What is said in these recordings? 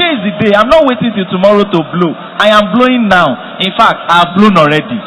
Today is the day. I'm not waiting till tomorrow to blow. I am blowing now. In fact, I have blown already.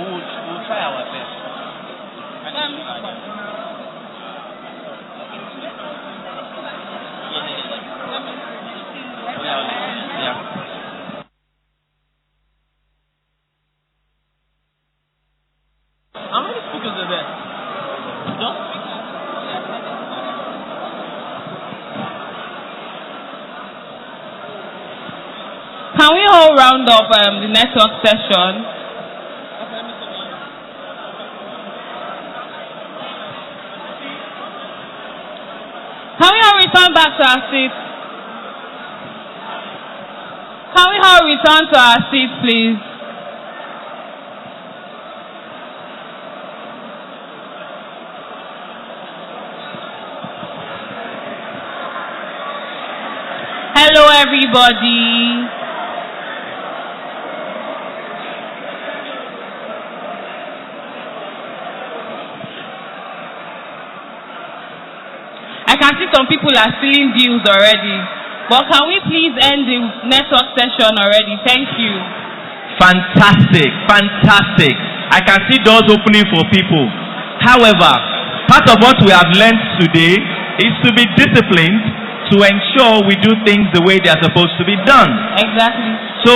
We'll try our best. How many speakers are there? Can we all round up the network session? Can we all return back to our seats? Can we all return to our seats, please? Hello, everybody. I can see some people are stealing deals already. But can we please end the network session already? Thank you. Fantastic, fantastic. I can see doors opening for people. However, part of what we have learned today is to be disciplined, to ensure we do things the way they are supposed to be done. Exactly. So,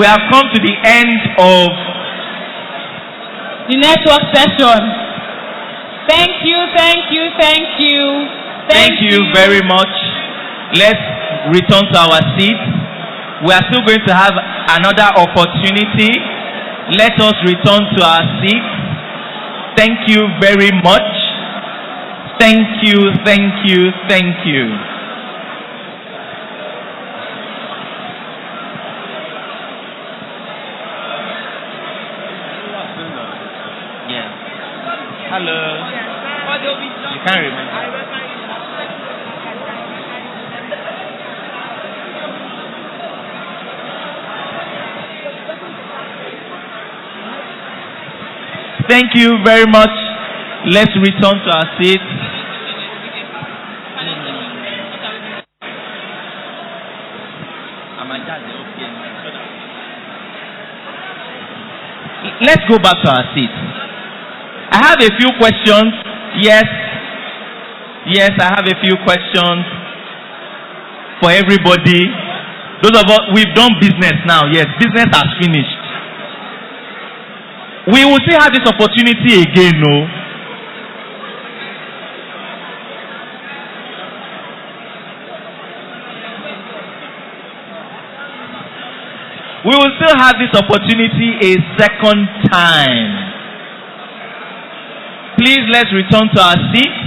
we have come to the end of the network session. Thank you, thank you, thank you. Thank you very much. Let's return to our seats. We are still going to have another opportunity. Let us return to our seats. Thank you very much. Thank you, thank you, thank you. Yeah. Hello. You can't remember. Thank you very much. Let's return to our seats. Let's go back to our seats. I have a few questions. Yes, I have a few questions for everybody. Those of us, we've done business now. Yes, business has finished. We will still have this opportunity again, no? We will still have this opportunity a second time. Please, let's return to our seats.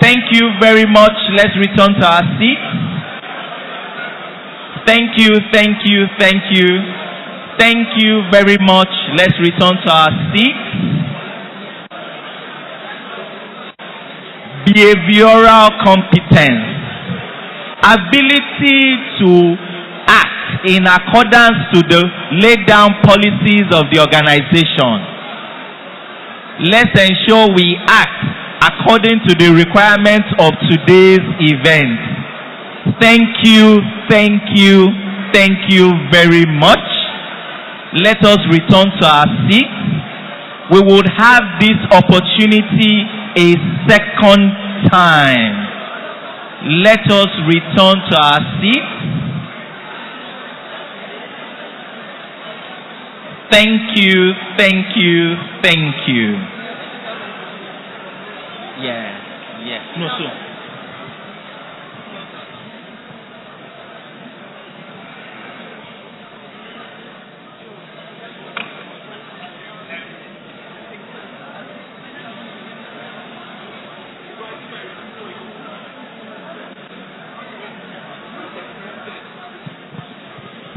Thank you very much. Let's return to our seats. Thank you, thank you, thank you. Thank you very much. Let's return to our seats. Behavioral competence. Ability to act in accordance to the laid down policies of the organization. Let's ensure we act according to the requirements of today's event. Thank you, thank you, thank you very much. Let us return to our seats. We would have this opportunity a second time. Let us return to our seats. Thank you, thank you, thank you. Yeah. No, so.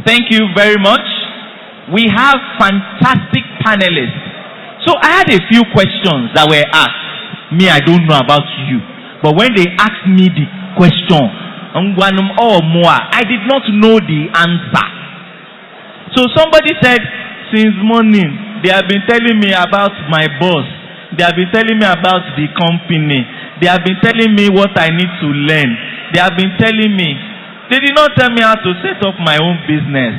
Thank you very much. We have fantastic panelists. So I had a few questions that were asked. Me, I don't know about you. But when they asked me the question, I did not know the answer. So somebody said, since morning, they have been telling me about my boss. They have been telling me about the company. They have been telling me what I need to learn. They have been telling me. They did not tell me how to set up my own business.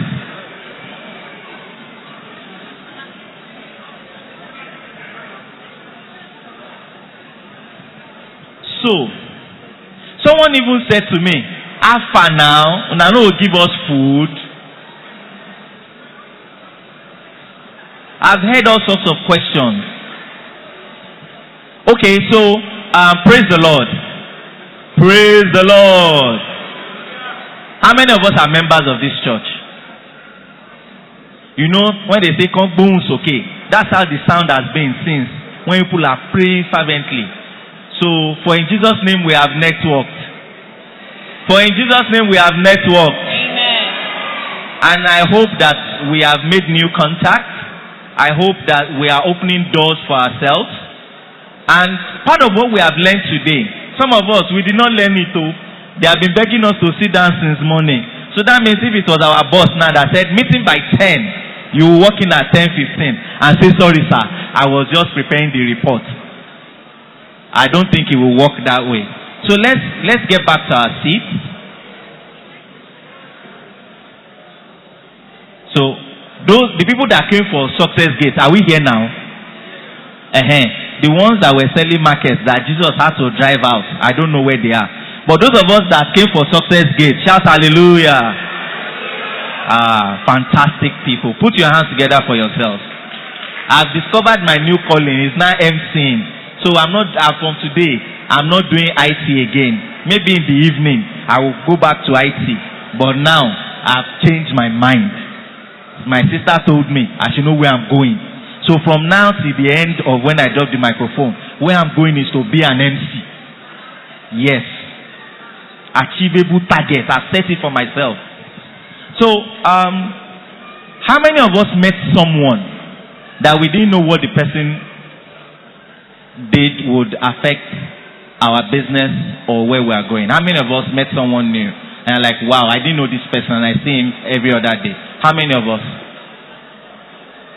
So, someone even said to me, Alpha now, and I know will give us food. I've heard all sorts of questions. Okay, so, praise the Lord. Praise the Lord. How many of us are members of this church? You know, when they say, "Come boom, okay," that's how the sound has been since when people are praying fervently. So, for in Jesus' name we have networked. For in Jesus' name we have networked. Amen. And I hope that we have made new contact. I hope that we are opening doors for ourselves. And part of what we have learned today, some of us, we did not learn it too. They have been begging us to sit down since morning. So that means if it was our boss now that said, meeting by 10, you will walk in at 10:15 and say, sorry sir, I was just preparing the report. I don't think it will work that way. So let's get back to our seats. So the people that came for Success Gate, are we here now? The ones that were selling markets that Jesus had to drive out, I don't know where they are. But those of us that came for Success Gate, shout hallelujah. Fantastic people. Put your hands together for yourselves. I've discovered my new calling. It's now MCing. So from today, I'm not doing IT again. Maybe in the evening, I will go back to IT. But now, I've changed my mind. My sister told me I should know where I'm going. So from now to the end of when I drop the microphone, where I'm going is to be an MC. Yes. Achievable target. I've set it for myself. So, how many of us met someone that we didn't know what the person did would affect our business or where we are going? How many of us met someone new and like, wow, I didn't know this person and I see him every other day? How many of us?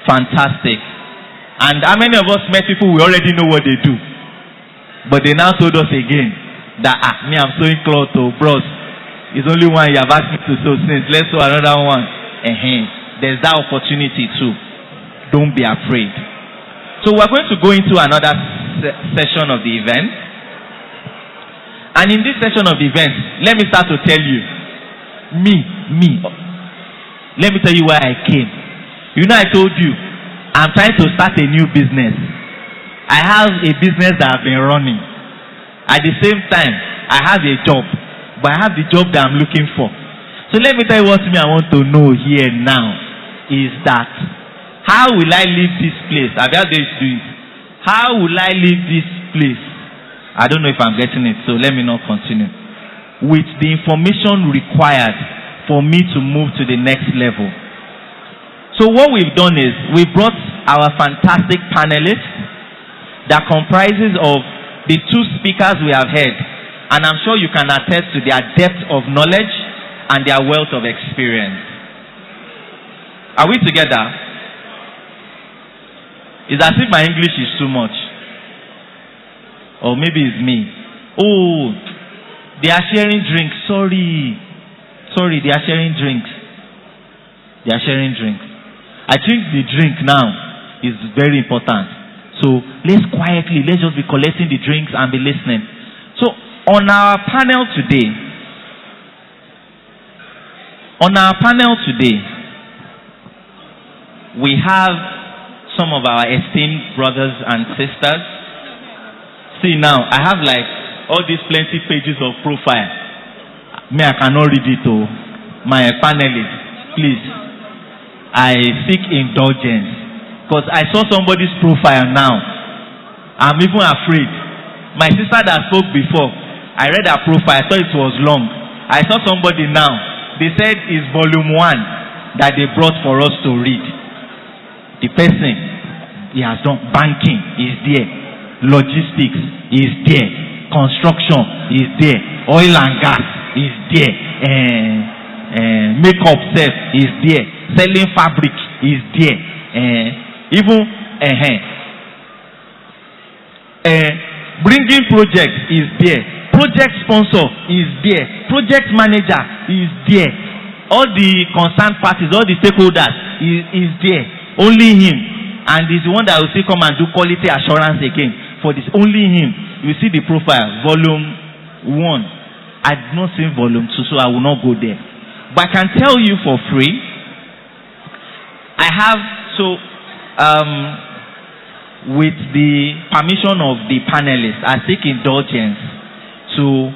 Fantastic. And how many of us met people we already know what they do, but they now told us again that me, I'm sewing cloth to bros. It's only one you have asked me to sew since. Let's sew another one. There's that opportunity too. Don't be afraid. So we're going to go into another session of the event. And in this session of the event, let me start to tell you. Let me tell you why I came. You know, I told you, I'm trying to start a new business. I have a business that I've been running. At the same time, I have a job, but I have the job that I'm looking for. So let me tell you what I want to know here now is that how will I leave this place? I've had this do it. How will I leave this place? I don't know if I'm getting it, so let me not continue. With the information required for me to move to the next level. So what we've done is we brought our fantastic panelists that comprises of the two speakers we have heard, and I'm sure you can attest to their depth of knowledge and their wealth of experience. Are we together? It's as if my English is too much. Or maybe it's me. Oh, they are sharing drinks. Sorry, they are sharing drinks. They are sharing drinks. I think the drink now is very important. So let's just be collecting the drinks and be listening. So on our panel today, we have some of our esteemed brothers and sisters. See now, I have like all these plenty pages of profile. Me, I cannot read it to my panelists. Please, I seek indulgence. Because I saw somebody's profile now. I'm even afraid. My sister that spoke before, I read her profile. I thought it was long. I saw somebody now. They said it's volume 1 that they brought for us to read. The person, he has done banking, is there. Logistics, is there. Construction, is there. Oil and gas, is there. Makeup self, is there. Selling fabric, is there. Bringing project is there. Project sponsor is there. Project manager is there. All the concerned parties, all the stakeholders is there. Only him. And he's the one that will still come and do quality assurance again. For this, only him. You see the profile, volume 1. I've not seen volume 2, so I will not go there. But I can tell you for free, I have, with the permission of the panelists, I seek indulgence to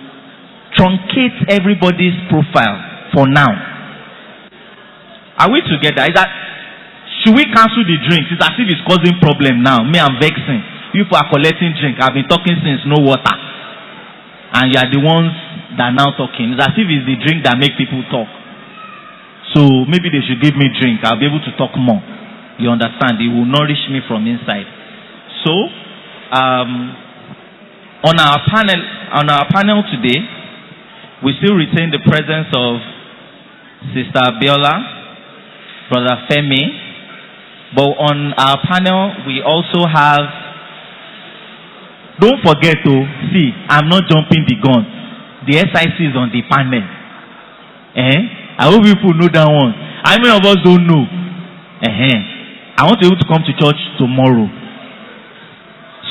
truncate everybody's profile for now. Are we together? Is that, should we cancel the drinks? It's as if it's causing problem now. Me, I'm vexing. People are collecting drink. I've been talking since no water. And you are the ones that are now talking. It's as if it's the drink that make people talk. So maybe they should give me drink. I'll be able to talk more. You understand? It will nourish me from inside. So, on our panel today, we still retain the presence of Sister Biola, Brother Femi. But on our panel, we also have, don't forget to see, I'm not jumping the gun. The SIC is on the panel. I hope people know that one. How many of us don't know? I want you to come to church tomorrow.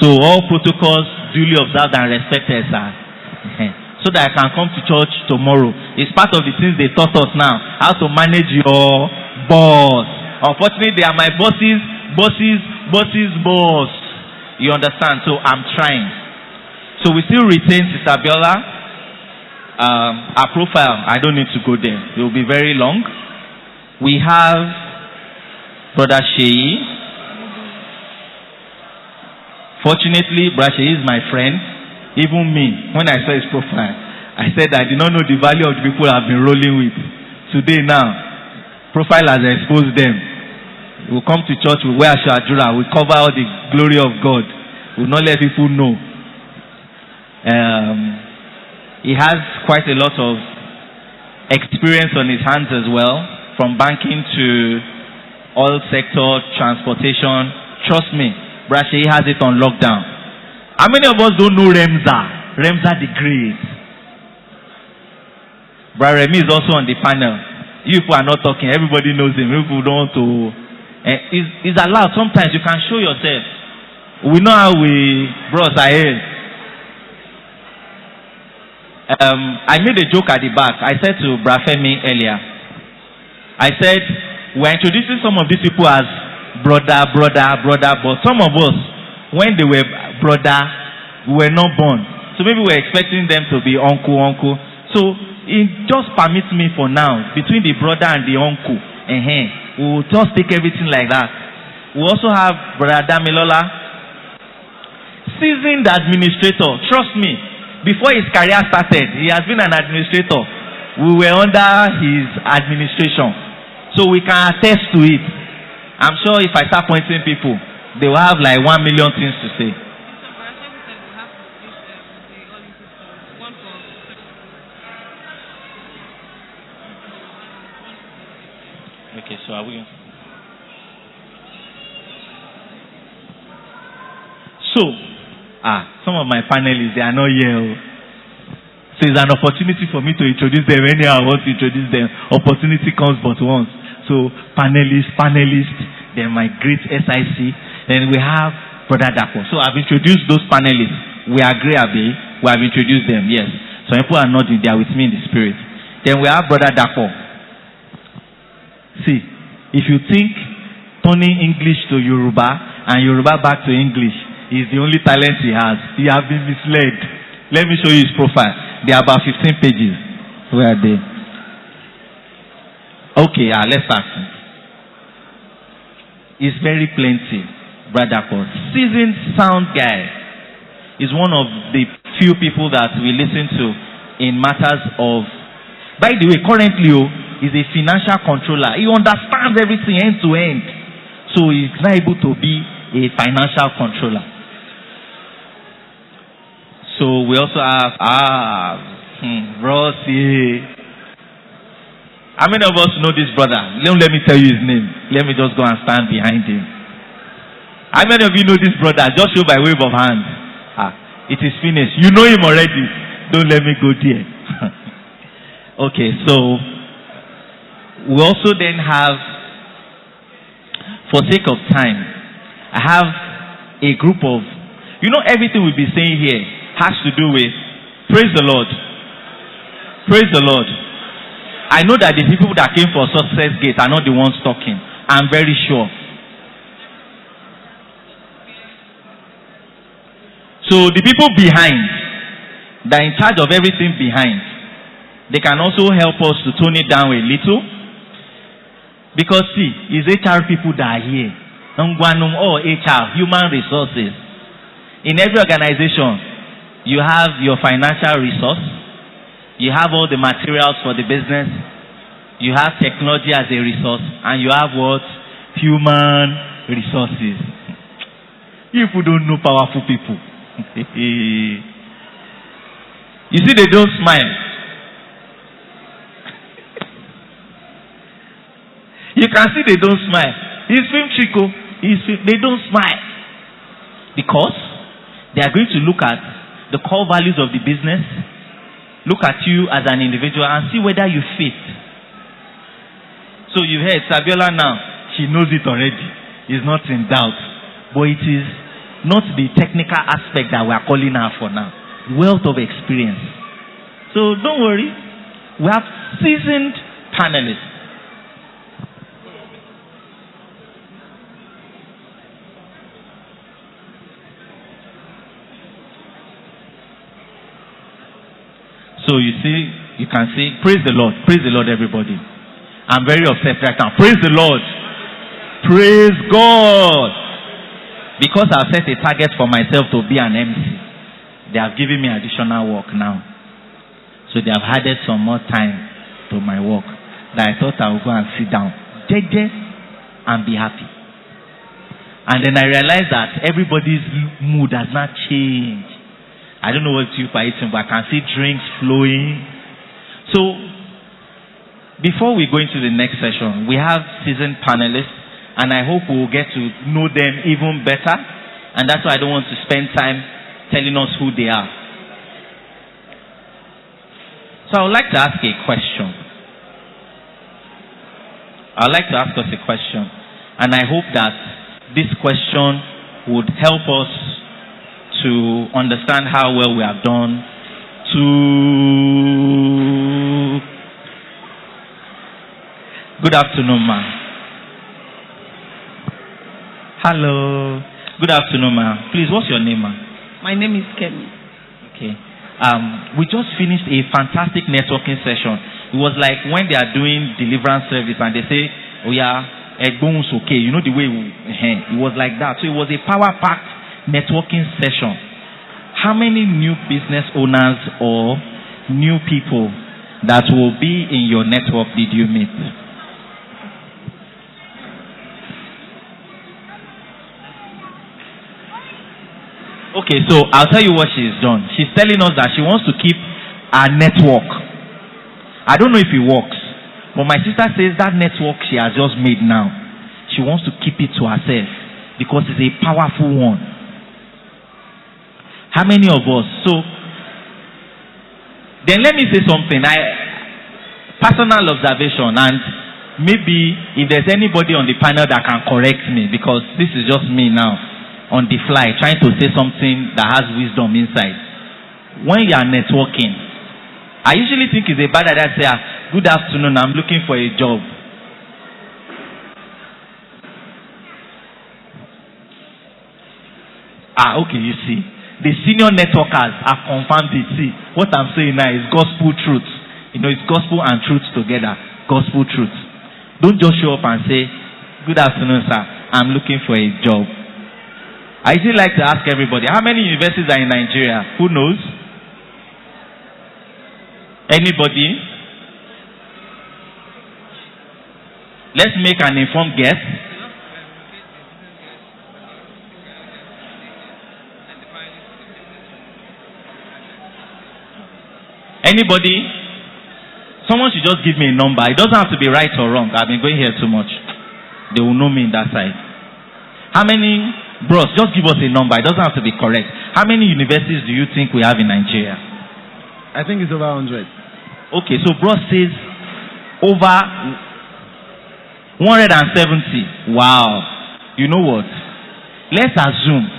So all protocols duly observed and respected, sir. So that I can come to church tomorrow. It's part of the things they taught us now. How to manage your boss. Unfortunately, they are my boss. You understand? So I'm trying. So we still retain Sister Biola. Our profile, I don't need to go there. It will be very long. We have Brother Sheyi. Fortunately, Brother Sheyi is my friend. Even me, when I saw his profile, I said I did not know the value of the people I've been rolling with. Today now, profile has exposed them. We'll come to church, we'll wear Shadura, we'll cover all the glory of God. We'll not let people know. He has quite a lot of experience on his hands as well, from banking to oil sector, transportation. Trust me, Brashi has it on lockdown. How many of us don't know Remza? Remza the Great. Brother Remy is also on the panel. You people are not talking. Everybody knows him. People don't want to. It's allowed. Sometimes you can show yourself. We know how we bros are here. I made a joke at the back. I said to Brafemi earlier. I said we're introducing some of these people as brother, but some of us, when they were brother, we were not born. So maybe we're expecting them to be uncle. So it just permits me for now, between the brother and the uncle, we'll just take everything like that. We also have Brother Damilola, seasoned administrator. Trust me, before his career started, he has been an administrator. We were under his administration. So we can attest to it. I'm sure if I start pointing people, they will have like 1 million things to say. Okay, so are we? So, Some of my panelists, they are not here. So it's an opportunity for me to introduce them. Anyhow, I want to introduce them. Opportunity comes but once. So panelists, then my great SIC. Then we have Brother Dapo. So I've introduced those panelists. We agree, Abi. We have introduced them, yes. Some people are nodding. They are with me in the spirit. Then we have Brother Dapo. See, if you think turning English to Yoruba and Yoruba back to English is the only talent he has, you have been misled. Let me show you his profile. They are about 15 pages. Where are they? Okay, let's start. It's very plenty, Brother Dapo. Seasoned sound guy is one of the few people that we listen to in matters of. By the way, currently, he's a financial controller. He understands everything end to end. So he's not able to be a financial controller. So we also have, Rossi. How many of us know this brother? Let me tell you his name. Let me just go and stand behind him. How many of you know this brother? Just show by wave of hand. It is finished. You know him already. Don't let me go there. Okay, so we also then have, for sake of time, I have a group of, everything we'll be saying here has to do with, praise the Lord. Praise the Lord. I know that the people that came for Success Gate are not the ones talking. I'm very sure. So the people behind, that are in charge of everything behind, they can also help us to tone it down a little. Because see, it's HR people that are here. HR, human resources. In every organization, you have your financial resource. You have all the materials for the business. You have technology as a resource. And you have what? Human resources. You people don't know powerful people. You see, they don't smile. You can see they don't smile. It's film Chico. They don't smile. Because they are going to look at the core values of the business, look at you as an individual and see whether you fit. So you heard Sabiola now. She knows it already. It's not in doubt. But it is not the technical aspect that we are calling her for now. Wealth of experience. So don't worry. We have seasoned panelists. So you see, you can see, praise the Lord, everybody. I'm very upset right now. Praise the Lord. Praise God. Because I've set a target for myself to be an MC, they have given me additional work now. So they have added some more time to my work that I thought I would go and sit down, and be happy. And then I realized that everybody's mood has not changed. I don't know what you are eating, but I can see drinks flowing. So, before we go into the next session, we have seasoned panelists, and I hope we will get to know them even better. And that's why I don't want to spend time telling us who they are. So, I would like to ask a question. I would like to ask us a question. And I hope that this question would help us to understand how well we have done Good afternoon, ma. Hello. Good afternoon, ma. Please, what's your name, ma? My name is Kemi. Okay. We just finished a fantastic networking session. It was like when they are doing deliverance service and they say, oh yeah, Egbon's okay. You know the way it was like that. So it was a power-packed networking session. How many new business owners or new people that will be in your network did you meet? Okay, so I'll tell you what she's done. She's telling us that she wants to keep our network. I don't know if it works, but my sister says that network she has just made now, she wants to keep it to herself because it's a powerful one. How many of us? So, then let me say something. Personal observation, and maybe if there's anybody on the panel that can correct me, because this is just me now on the fly trying to say something that has wisdom inside. When you are networking, I usually think it's a bad idea to say, good afternoon, I'm looking for a job. Okay, you see. The senior networkers have confirmed it. See, what I'm saying now is gospel truth. You know, it's gospel and truth together. Gospel truth. Don't just show up and say, good afternoon, sir. I'm looking for a job. I usually like to ask everybody, how many universities are in Nigeria? Who knows? Anybody? Let's make an informed guess. Anybody? Someone should just give me a number. It doesn't have to be right or wrong. I've been going here too much. They will know me in that side. How many? Bros, just give us a number. It doesn't have to be correct. How many universities do you think we have in Nigeria? I think it's over 100. Okay, so bros says over 170. Wow. You know what? Let's assume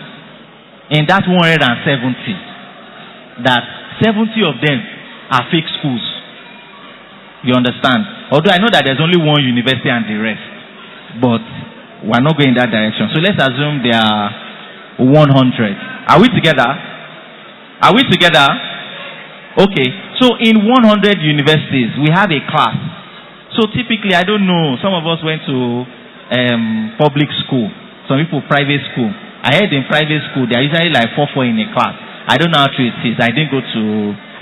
in that 170 that 70 of them are fake schools. You understand? Although I know that there's only one university and the rest, but we're not going in that direction. So let's assume there are 100. Are we together? Are we together? Okay. So in 100 universities, we have a class. So typically, I don't know, some of us went to public school. Some people private school. I heard in private school, they are usually like 4 in a class. I don't know how true it is. I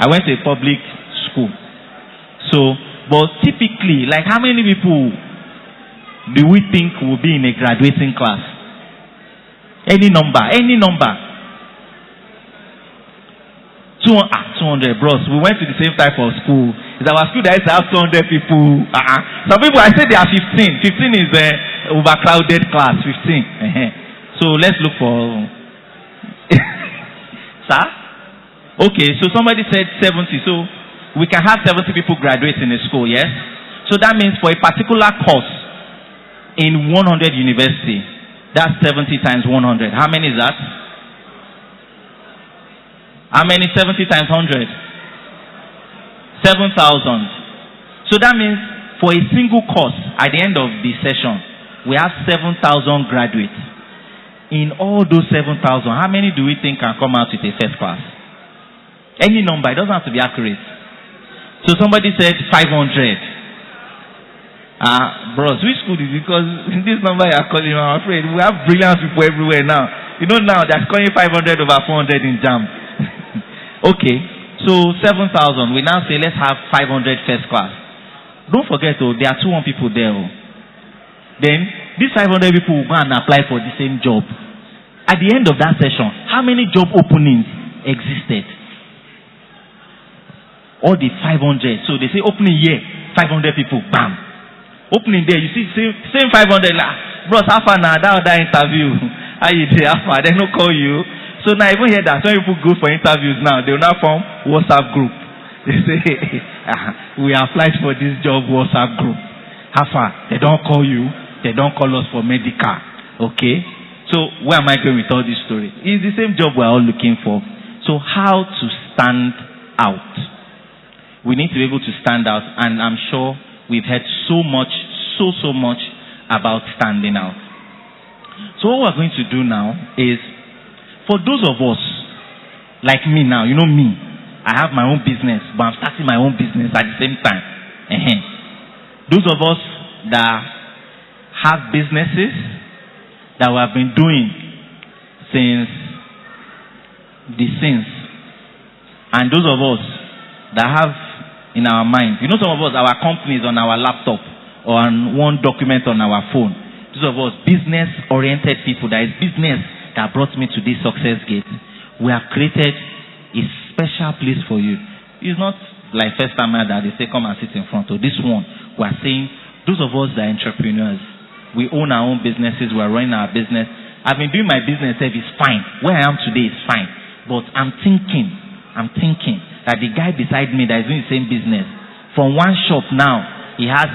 went to a public school. So, but typically, like how many people do we think will be in a graduating class? Any number. 200 bros. We went to the same type of school. It's our school that used to have 200 people. Some people, I said they are 15. 15 is overcrowded class. 15. So let's look for... Sir? Okay, so somebody said 70. So we can have 70 people graduate in a school, yes? So that means for a particular course in 100 university, that's 70 times 100. How many is that? How many? 70 times 100? 7,000. So that means for a single course at the end of the session, we have 7,000 graduates. In all those 7,000, how many do we think can come out with a first class? Any number, it doesn't have to be accurate. So somebody said 500. Bros, which school is it? Because this number you are calling, I'm afraid we have brilliant people everywhere now. You know now they're scoring 500 over 400 in JAM. Okay, so 7,000. We now say let's have 500 first class. Don't forget though, there are 200 people there. Then these 500 people will go and apply for the same job. At the end of that session, how many job openings existed? All the 500. So they say opening here, 500 people, bam. Opening there, you see same 500. Bros, how far now? That other interview. How you do? How far? They don't call you. So now even hear that when people go for interviews now, they will now form WhatsApp group. They say, we applied for this job WhatsApp group. How far? They don't call you. They don't call us for medical. Okay? So where am I going with all this story? It's the same job we're all looking for. So how to stand out? We need to be able to stand out, and I'm sure we've heard so much about standing out. So what we're going to do now is, for those of us like me now, you know me, I have my own business, but I'm starting my own business at the same time. Those of us that have businesses that we have been doing since the since, and those of us that have in our mind, you know, some of us, our companies on our laptop or on one document on our phone. Those of us business-oriented people, that is business that brought me to this success gate. We have created a special place for you. It's not like first time that they say come and sit in front of this one. We are saying those of us that are entrepreneurs, we own our own businesses, we are running our business. I've been doing my business, it's fine. Where I am today is fine. But I'm thinking that the guy beside me that is doing the same business, from one shop now, he has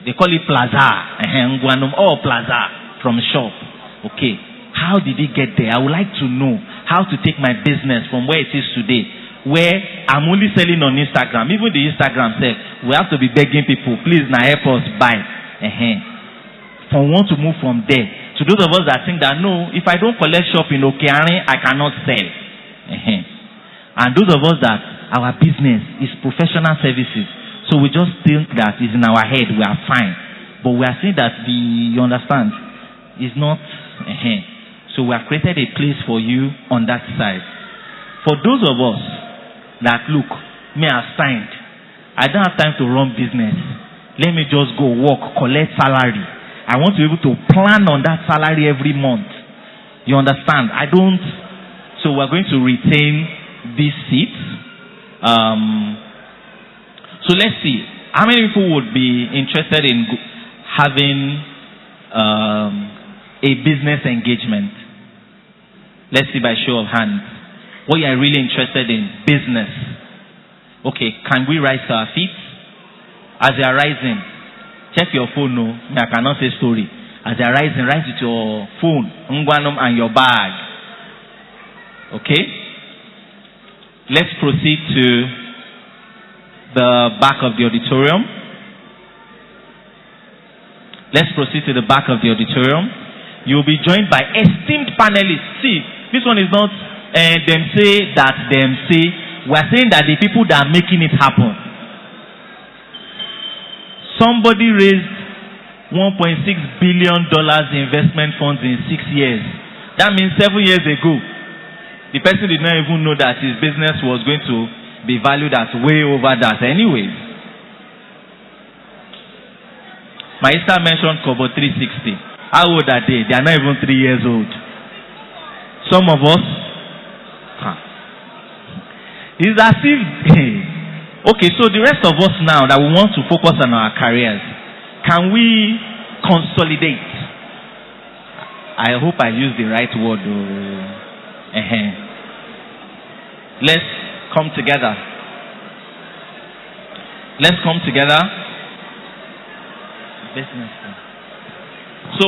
they call it plaza, plaza from shop. Okay, how did he get there? I would like to know how to take my business from where it is today, where I'm only selling on Instagram. Even the Instagram self, we have to be begging people, please now help us buy. For want to move from there to those of us that think that no, if I don't collect shop in Okeane, I cannot sell. And those of us that our business is professional services, so we just think that it's in our head, we are fine. But we are saying that you understand, it's not. So we have created a place for you on that side. For those of us that look, me have signed, I don't have time to run business. Let me just go work, collect salary. I want to be able to plan on that salary every month. You understand? I don't. So we're going to retain these seats. So let's see. How many people would be interested in having a business engagement? Let's see by show of hands. What you are really interested in? Business. Okay, can we rise to our feet? As you are rising, check your phone. No, I cannot say story. As you are rising, rise with your phone, and your bag. Okay? Let's proceed to the back of the auditorium. Let's proceed to the back of the auditorium. You'll be joined by esteemed panelists. See, this one is not them say that them say. We're saying that the people that are making it happen. Somebody raised $1.6 billion investment funds in 6 years. That means 7 years ago, the person did not even know that his business was going to be valued at way over that anyways. My sister mentioned Kobo 360. How old are they? They are not even 3 years old. Some of us, it's as if, okay, so the rest of us now that we want to focus on our careers, can we consolidate? I hope I use the right word. Let's come together. Let's come together. Business. So,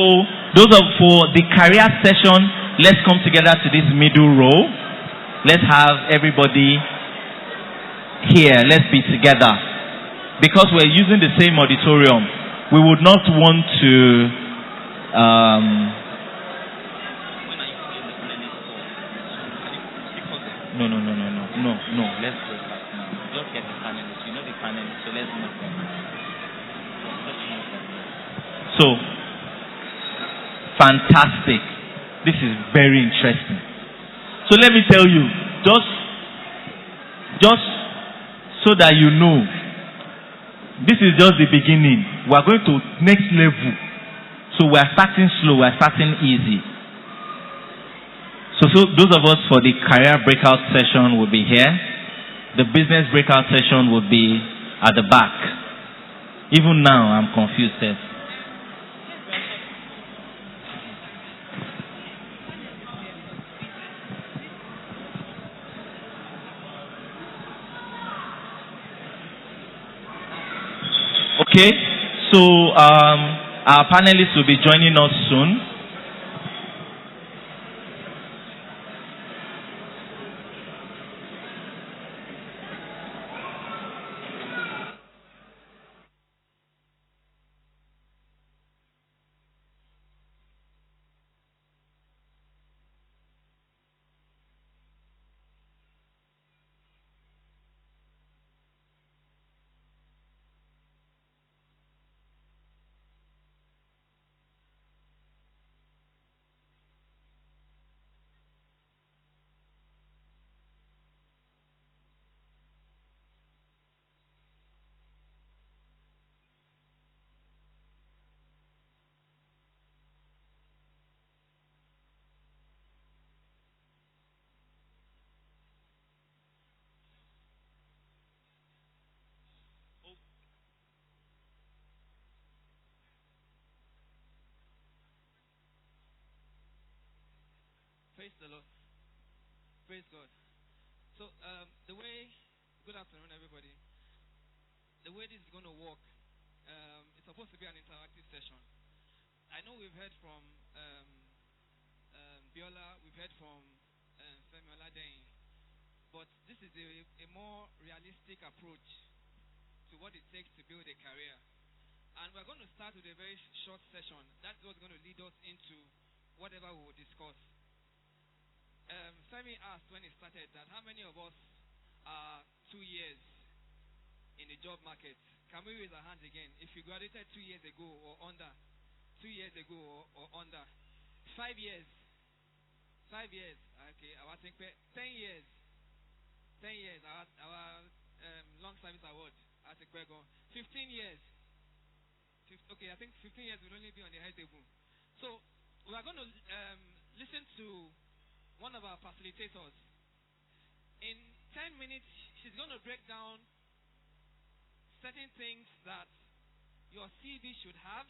for the career session, let's come together to this middle row. Let's have everybody here. Let's be together. Because we're using the same auditorium, we would not want to No. Let's go back now. Just get the panelists. You know the panelists, so let's move them. So, fantastic. This is very interesting. So let me tell you, just so that you know, this is just the beginning. We are going to next level. So we are starting slow, we are starting easy. So those of us for the career breakout session will be here. The business breakout session will be at the back. Even now, I'm confused. Okay, so our panelists will be joining us soon. Praise the Lord. Praise God. So, good afternoon, everybody. The way this is going to work, it's supposed to be an interactive session. I know we've heard from Biola, we've heard from Femi Oladeyin, but this is a more realistic approach to what it takes to build a career. And we're going to start with a very short session. That's what's going to lead us into whatever we will discuss. Femi asked when he started that how many of us are 2 years in the job market? Can we raise our hands again? If you graduated 2 years ago or under, 2 years ago or under, 5 years. 5 years. Okay, I think 10 years. 10 years. Our long service award. I think we're going 15 years. Okay, I think 15 years will only be on the high table. So we are going to listen to one of our facilitators. In 10 minutes, she's going to break down certain things that your CV should have,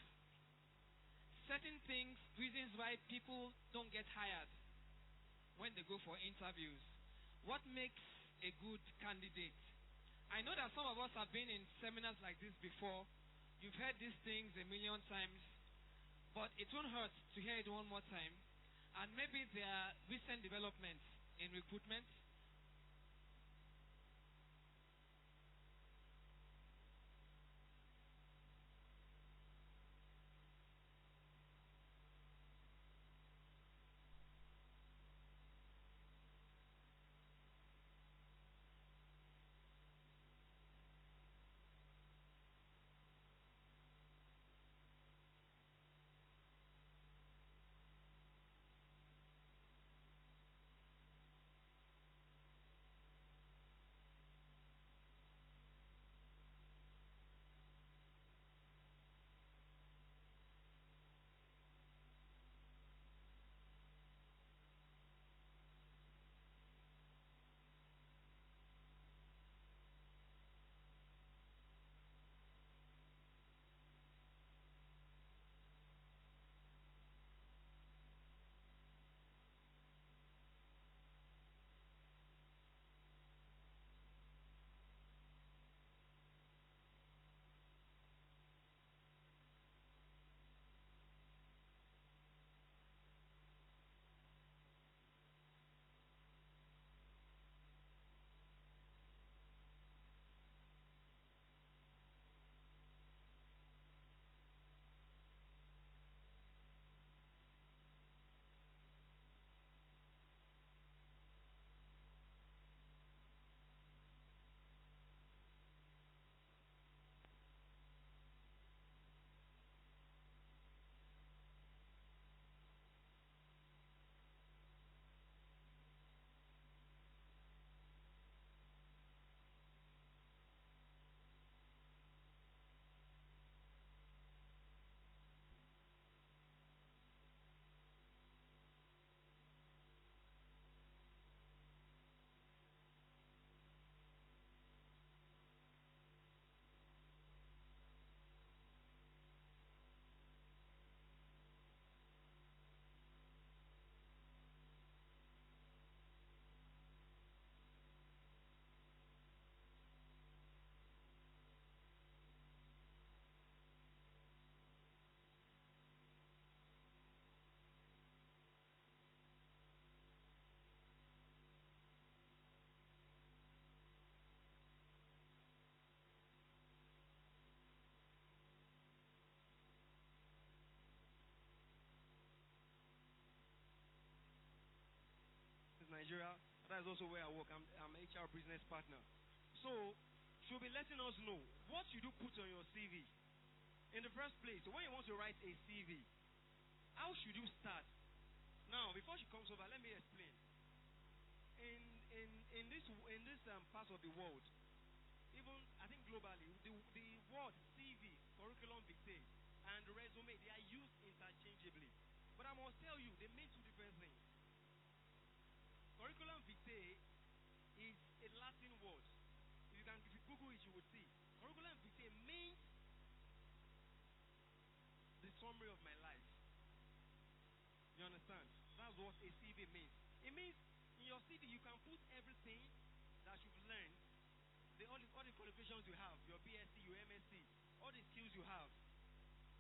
certain things, reasons why people don't get hired when they go for interviews, what makes a good candidate. I know that some of us have been in seminars like this before. You've heard these things a million times, but it won't hurt to hear it one more time. And maybe there are recent developments in recruitment. Nigeria. That is also where I work. I'm HR business partner. So, she'll be letting us know what should you put on your CV. In the first place, when you want to write a CV, how should you start? Now, before she comes over, let me explain. In this part of the world, even I think globally, the word CV, curriculum vitae, and resume, they are used interchangeably. But I must tell you, they mean two different things. Curriculum vitae is a Latin word. If you Google it, you will see. Curriculum vitae means the summary of my life. You understand? That's what a CV means. It means in your CV you can put everything that you've learned, all the qualifications you have, your BSc, your MSc, all the skills you have.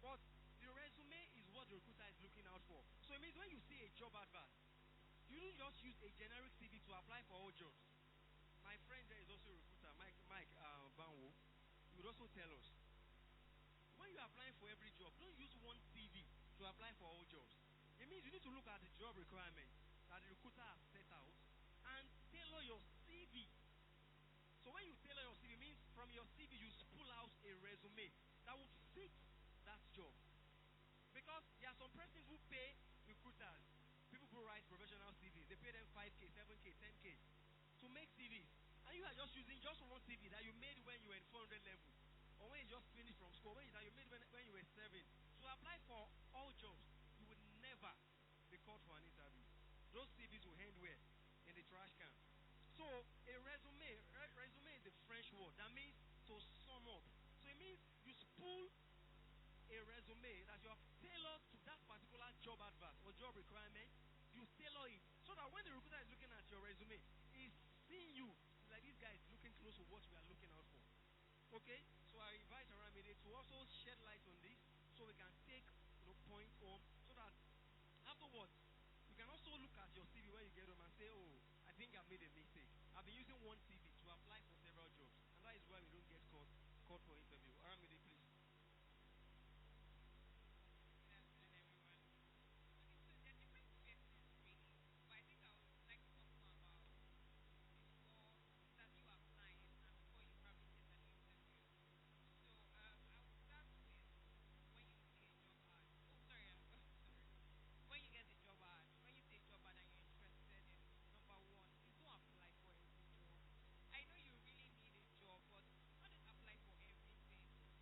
But the resume is what the recruiter is looking out for. So it means when you see a job advert, you don't just use a generic CV to apply for all jobs. My friend there is also a recruiter, Mike Banwo. He would also tell us, when you're applying for every job, don't use one CV to apply for all jobs. It means you need to look at the job requirements that the recruiter has set out and tailor your CV. So when you tailor your CV, it means from your CV you pull out a resume that will fit that job. Because there are some persons who pay recruiters, people who write professional CVs, they pay them 5K, 7K, 10K to make CVs. And you are just using just one CV that you made when you were in 400 level, or when you just finished from school, that you made when you were serving. To apply for all jobs, you would never be called for an interview. Those CVs will end where? In the trash can. So a resume is a French word that means to sum up. So it means you spool a resume that you have tailored to that particular job advert or job requirement. You tailor it so that when the recruiter is looking at your resume, he's seeing you like this guy is looking close to what we are looking out for. Okay? So I invite Aramide to also shed light on this so we can take points home so that afterwards you can also look at your CV when you get home and say, oh, I think I've made a mistake. I've been using one CV to apply for several jobs, and that is why we don't get called for interview. Aramide, please. Good afternoon, everyone. Okay, so there are different questions really, but I think I would like to talk more about before that you applying and before you probably get an interview. So I would start with when you see a job ad. Oh, sorry. When you get a job ad, when you see a job ad and you're interested in, number one, please don't apply for every job. I know you really need a job, but don't just apply for everything.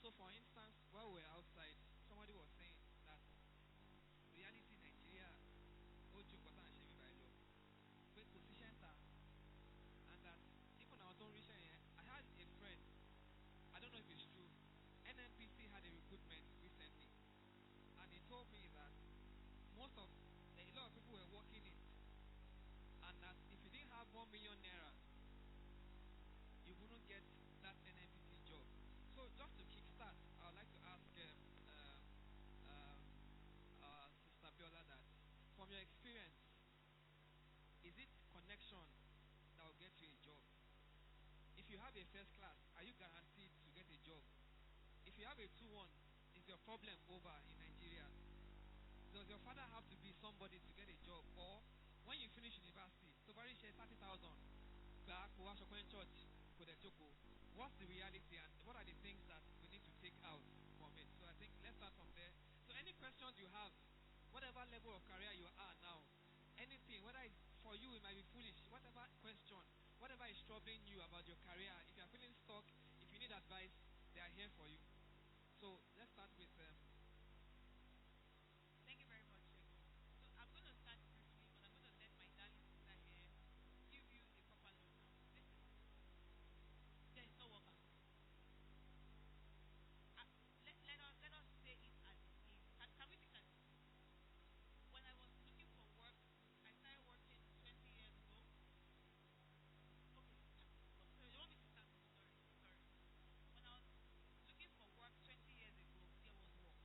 So, for instance, while we were outside, somebody was saying that reality in Nigeria, Ojo Kota and Shemi by law, with position and that even our own research, I had a friend, I don't know if it's true, NNPC had a recruitment recently, and he told me that a lot of people were working it, and that if you didn't have 1 million naira, you wouldn't get that NNPC job. So just to kickstart, I would like to ask Sister Biola that, from your experience, is it connection that will get you a job? If you have a first class, are you guaranteed to get a job? If you have a 2-1, is your problem over in Nigeria? Does your father have to be somebody to get a job? Or when you finish university, so very share 30,000 back for church for the Joko. What's the reality and what are the things that we need to take out from it? So I think let's start from there. So any questions you have, whatever level of career you are now, anything, whether it's for you it might be foolish, whatever question, whatever is troubling you about your career, if you are feeling stuck, if you need advice, they are here for you. So let's start with Thank you very much, Shego. So I'm going to start briefly, but I'm going to let my darling sister here give you a proper lowdown. Listen, there is no work out. Let us say it as it is. Can we think as it is? When I was looking for work, I started working 20 years ago. Okay, so you want me to start? Sorry. When I was looking for work 20 years ago, there was work.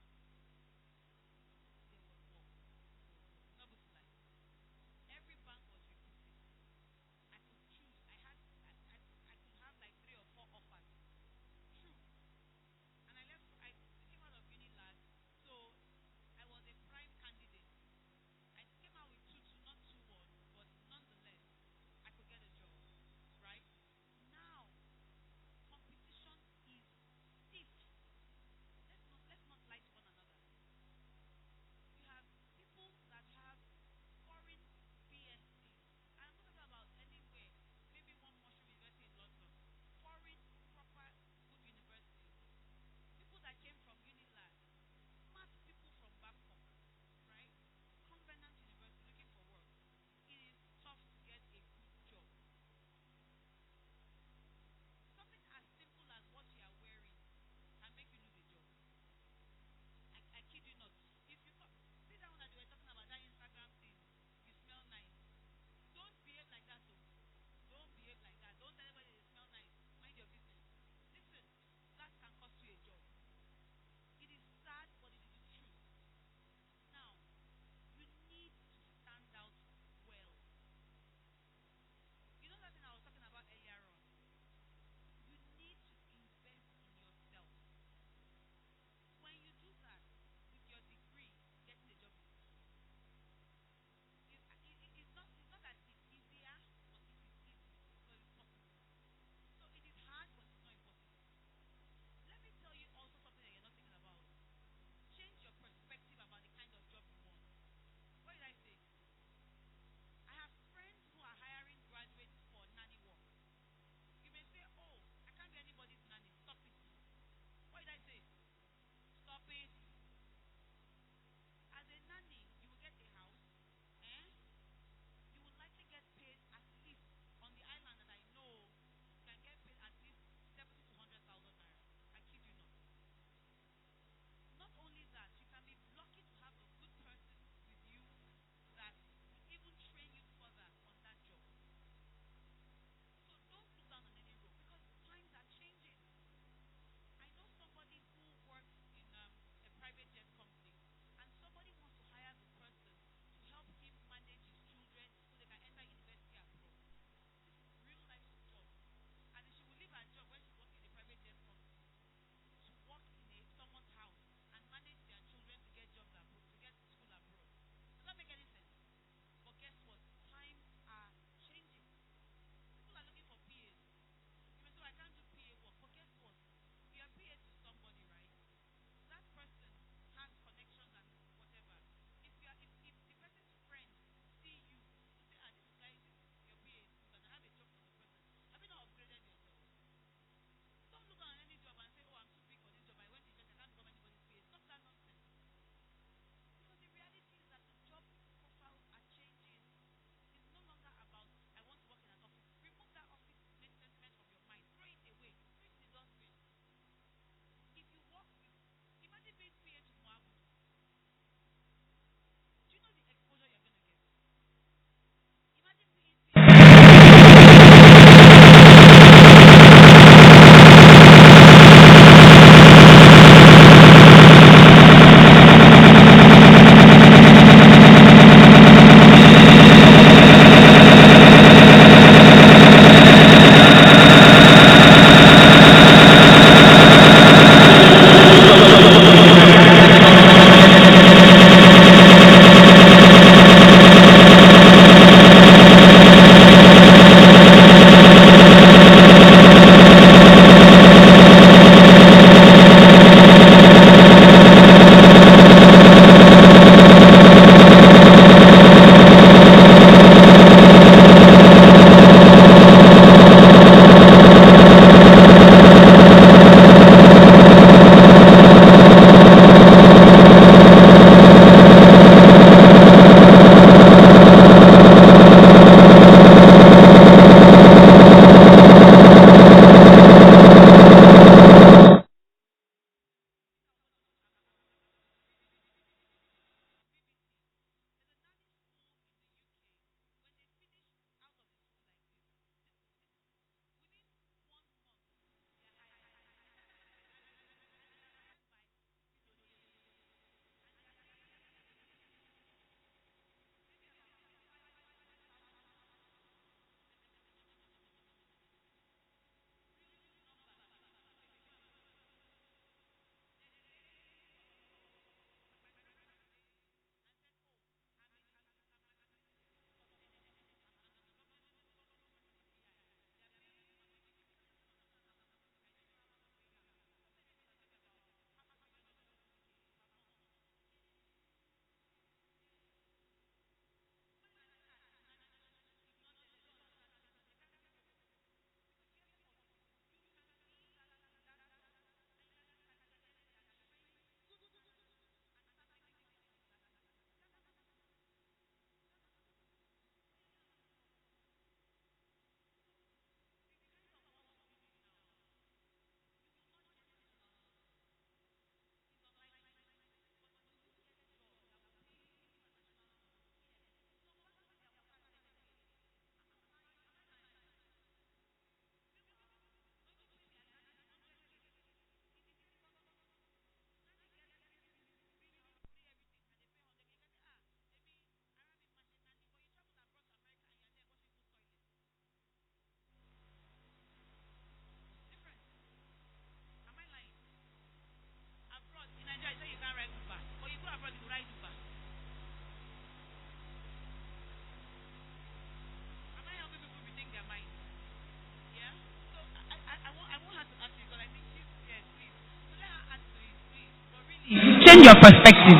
change your perspective.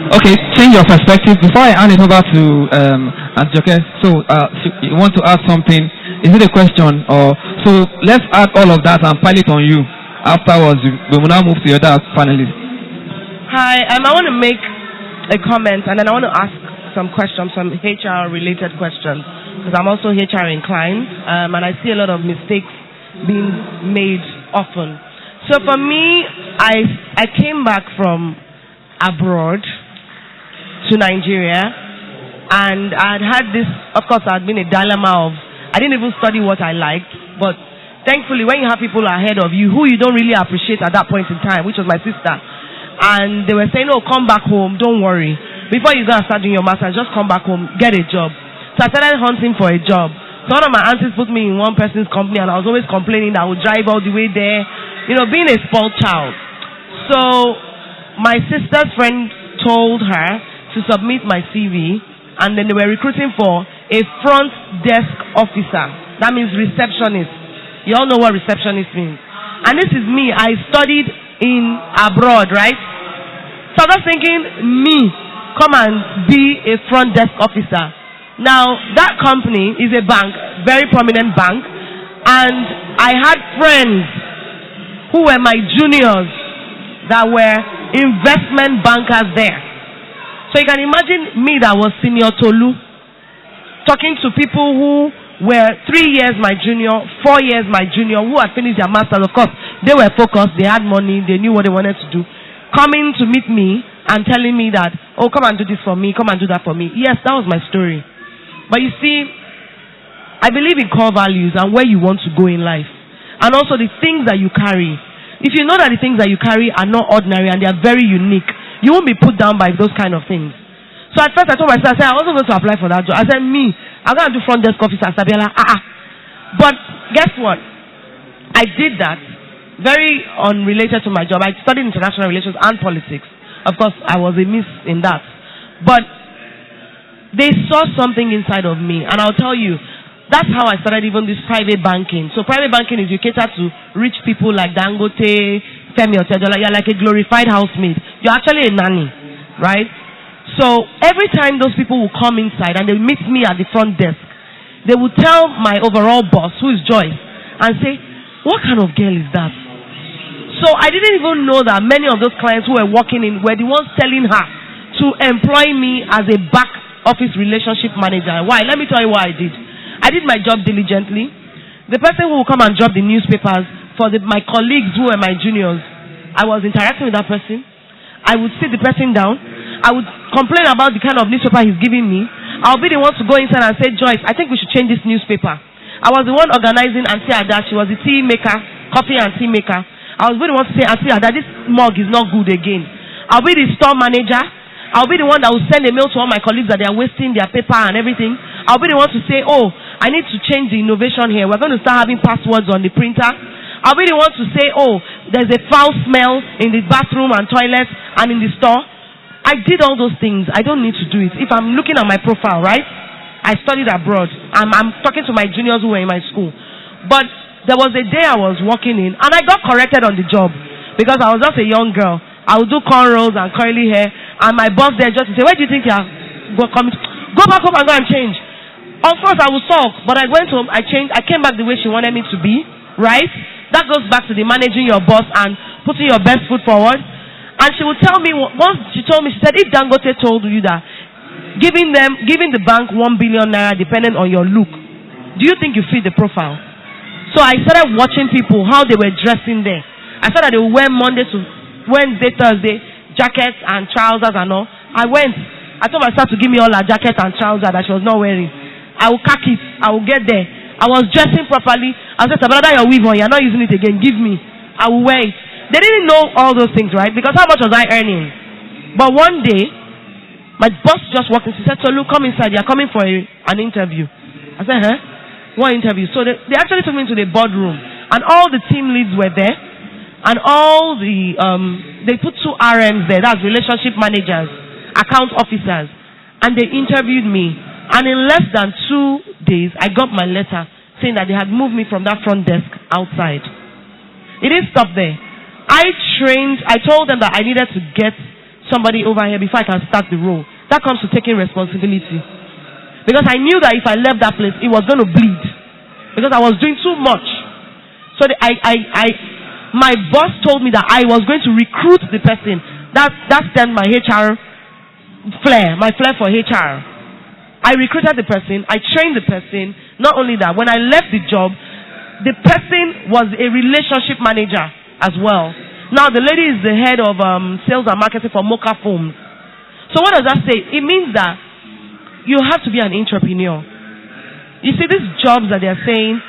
Okay, change your perspective. Before I hand it over to Aunt Joke, so you want to add something? Is it a question? Or so let's add all of that and pile it on you. Afterwards, we will now move to your other panelists. Hi, I want to make a comment and then I want to ask some questions, some HR related questions, because I'm also HR inclined, and I see a lot of mistakes being made often. So for me, I came back from abroad to Nigeria, and I had this, of course, I had been a dilemma of, I didn't even study what I liked, but thankfully when you have people ahead of you who you don't really appreciate at that point in time, which was my sister, and they were saying, oh, come back home, don't worry. Before you go and start doing your master's, just come back home, get a job. So I started hunting for a job. So one of my aunties put me in one person's company, and I was always complaining that I would drive all the way there, being a spoiled child. So my sister's friend told her to submit my CV, and then they were recruiting for a front desk officer. That means receptionist. You all know what receptionist means. And this is me. I studied in abroad, right? So I was thinking, me, come and be a front desk officer. Now, that company is a bank, very prominent bank, and I had friends who were my juniors that were investment bankers there. So you can imagine me that was senior Tolu, talking to people who were 3 years my junior, 4 years my junior, who had finished their masters. Of course, they were focused, they had money, they knew what they wanted to do, coming to meet me and telling me that, oh, come and do this for me, come and do that for me. Yes, that was my story. But you see, I believe in core values and where you want to go in life. And also the things that you carry. If you know that the things that you carry are not ordinary and they are very unique, you won't be put down by those kind of things. So at first I told myself, I wasn't going to apply for that job. I said, I'm going to do front desk officer. But guess what? I did that very unrelated to my job. I studied international relations and politics. Of course, I was a miss in that. But they saw something inside of me. And I'll tell you, that's how I started even this private banking. So private banking is you cater to rich people like Dangote, Femi Otedola. You're like a glorified housemaid. You're actually a nanny, right? So every time those people will come inside and they meet me at the front desk, they will tell my overall boss, who is Joyce, and say, what kind of girl is that? So I didn't even know that many of those clients who were walking in were the ones telling her to employ me as a back office relationship manager. Why? Let me tell you what I did. I did my job diligently. The person who will come and drop the newspapers for my colleagues who were my juniors, I was interacting with that person. I would sit the person down. I would complain about the kind of newspaper he's giving me. I'll be the one to go inside and say, Joyce, I think we should change this newspaper. I was the one organizing Auntie Ada. She was the tea maker, coffee and tea maker. I was the one to say, Auntie Ada, this mug is not good again. I'll be the store manager. I'll be the one that will send a mail to all my colleagues that they are wasting their paper and everything. I'll be the one to say, oh, I need to change the innovation here. We're going to start having passwords on the printer. I'll be the one to say, oh, there's a foul smell in the bathroom and toilets and in the store. I did all those things. I don't need to do it. If I'm looking at my profile, right? I studied abroad. I'm talking to my juniors who were in my school. But there was a day I was walking in and I got corrected on the job because I was just a young girl. I would do cornrows and curly hair, and my boss there just say, where do you think you're coming? Go back home and go and change. Of course, I would sulk, but I went home, I changed, I came back the way she wanted me to be, right? That goes back to the managing your boss and putting your best foot forward. And she would tell me, once she told me, she said, if Dangote told you that giving the bank 1 billion naira depending on your look, do you think you fit the profile? So I started watching people, how they were dressing there. I saw that they would wear Monday to Wednesday, Thursday, jackets and trousers and all. I told myself to give me all her jacket and trousers that she was not wearing. I will cack it. I will get there. I was dressing properly. I said, brother, your weave on, you're not using it again. Give me. I will wear it. They didn't know all those things, right? Because how much was I earning? But one day, my boss just walked in. She said, Tolu, come inside. You're coming for an interview. I said, huh? What interview? So they actually took me into the boardroom. And all the team leads were there. And all the, they put 2 RMs there. That's relationship managers, account officers. And they interviewed me. And in less than 2 days, I got my letter saying that they had moved me from that front desk outside. It didn't stop there. I told them that I needed to get somebody over here before I can start the role. That comes to taking responsibility. Because I knew that if I left that place, it was going to bleed. Because I was doing too much. So my boss told me that I was going to recruit the person. That's then my HR flair, my flair for HR. I recruited the person, I trained the person. Not only that, when I left the job, the person was a relationship manager as well. Now the lady is the head of sales and marketing for Mocha Foams. So what does that say? It means that you have to be an entrepreneur. You see these jobs that they are saying,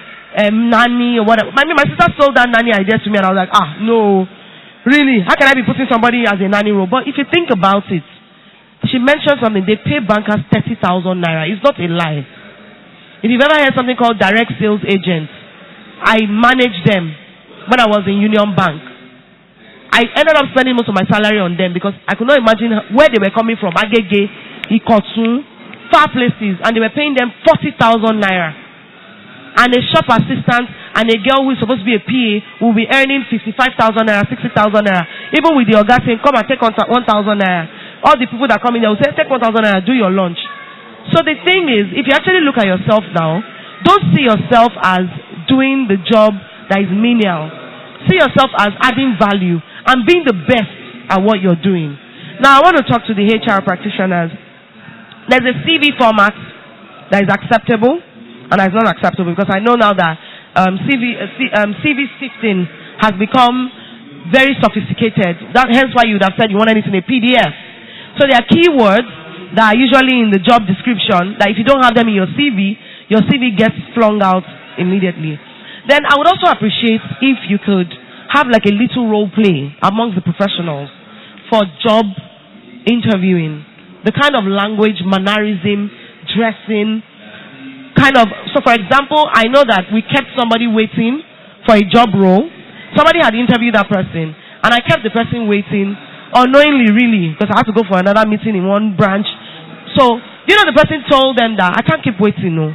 nanny or whatever. My sister sold that nanny idea to me and I was like, no, really, how can I be putting somebody as a nanny role? But if you think about it, she mentioned something, they pay bankers 30,000 naira. It's not a lie. If you've ever heard something called direct sales agents, I managed them when I was in Union Bank. I ended up spending most of my salary on them because I could not imagine where they were coming from. Agege, Ikotu, far places, and they were paying them 40,000 naira. And a shop assistant and a girl who is supposed to be a PA will be earning 55,000 naira, 60,000 naira. Even with the Oga saying, come and take 1,000 naira. All the people that come in there will say, take 1,000 naira, do your lunch. So the thing is, if you actually look at yourself now, don't see yourself as doing the job that is menial. See yourself as adding value and being the best at what you're doing. Now, I want to talk to the HR practitioners. There's a CV format that is acceptable and that is not acceptable because I know now that CV sifting has become very sophisticated. Hence why you would have said you want anything in a PDF. So there are keywords that are usually in the job description that if you don't have them in your CV gets flung out immediately. Then I would also appreciate if you could have like a little role play amongst the professionals for job interviewing. The kind of language, mannerism, dressing, so for example, I know that we kept somebody waiting for a job role. Somebody had interviewed that person and I kept the person waiting unknowingly, really, because I had to go for another meeting in one branch. So, the person told them that I can't keep waiting, no.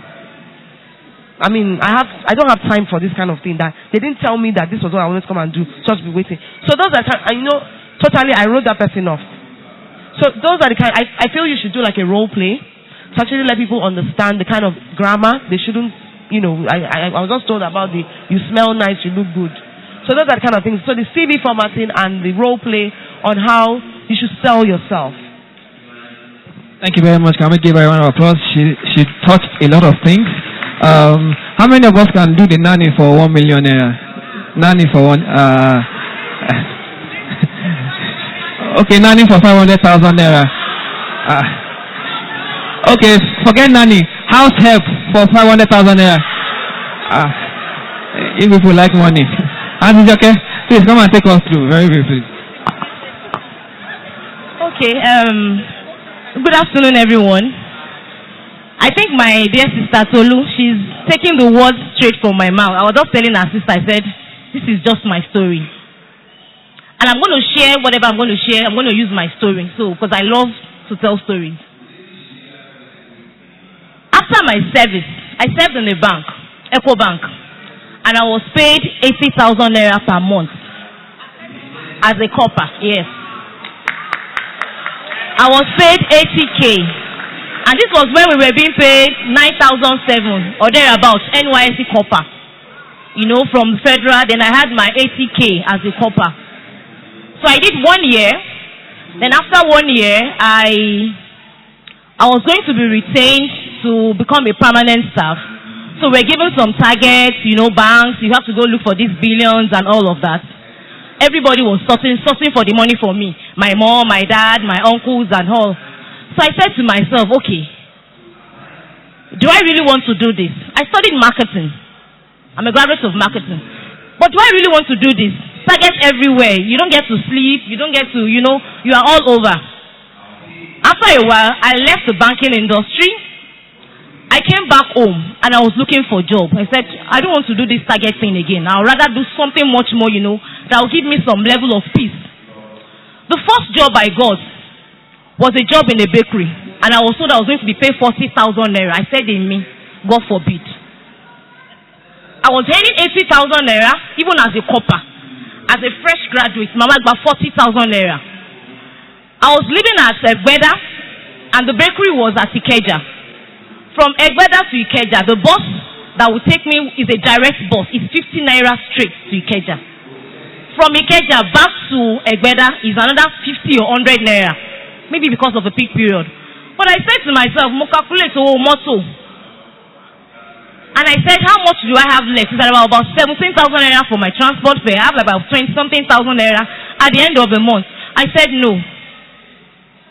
I mean, I don't have time for this kind of thing. That they didn't tell me that this was what I wanted to come and do, just be waiting. So those are totally I wrote that person off. So those are the kind I feel you should do like a role play to actually let people understand the kind of grammar they shouldn't. I was just told about you smell nice, you look good. So those are the kind of things. So the CV formatting and the role play on how you should sell yourself. Thank you very much. Can we give her a round of applause? She touched a lot of things. How many of us can do the nanny for 1 million naira? Nanny for one. Okay, nanny for 500,000 naira. Okay, forget nanny. House help for 500,000 naira. If people like money. And okay, please come and take us through very briefly. Okay, good afternoon everyone. I think my dear sister Tolu, she's taking the words straight from my mouth. I was just telling her sister, I said, this is just my story. And I'm going to share whatever I'm going to share. I'm going to use my story. So, because I love to tell stories. After my service, I served in a bank, Eco Bank. And I was paid 80,000 naira per month. As a copper, yes. I was paid 80K. And this was when we were being paid 9,007 or thereabouts, NYSC copper. From the federal, then I had my 80K as a copper. So I did 1 year. Then after 1 year, I was going to be retained to become a permanent staff. So we're given some targets, banks, you have to go look for these billions and all of that. Everybody was sourcing for the money for me. My mom, my dad, my uncles and all. So I said to myself, okay, do I really want to do this? I studied marketing. I'm a graduate of marketing. But do I really want to do this? Targets everywhere. You don't get to sleep. You don't get to, you are all over. After a while, I left the banking industry. I came back home and I was looking for a job. I said, I don't want to do this target thing again. I'll rather do something much more, that will give me some level of peace. The first job I got was a job in a bakery. And I was told I was going to be paid 40,000 naira. I said in me, God forbid. I was earning 80,000 naira, even as a copper. As a fresh graduate, Mama got 40,000 naira. I was living at Egbeda, and the bakery was at Ikeja. From Egbeda to Ikeja, the bus that will take me is a direct bus. It's 50 naira straight to Ikeja. From Ikeja back to Egbeda is another 50 or 100 naira. Maybe because of the peak period. But I said to myself, mo calculate motto. And I said, how much do I have left? It's about 17,000 naira for my transport fare. I have about 20-something thousand naira at the end of the month. I said no.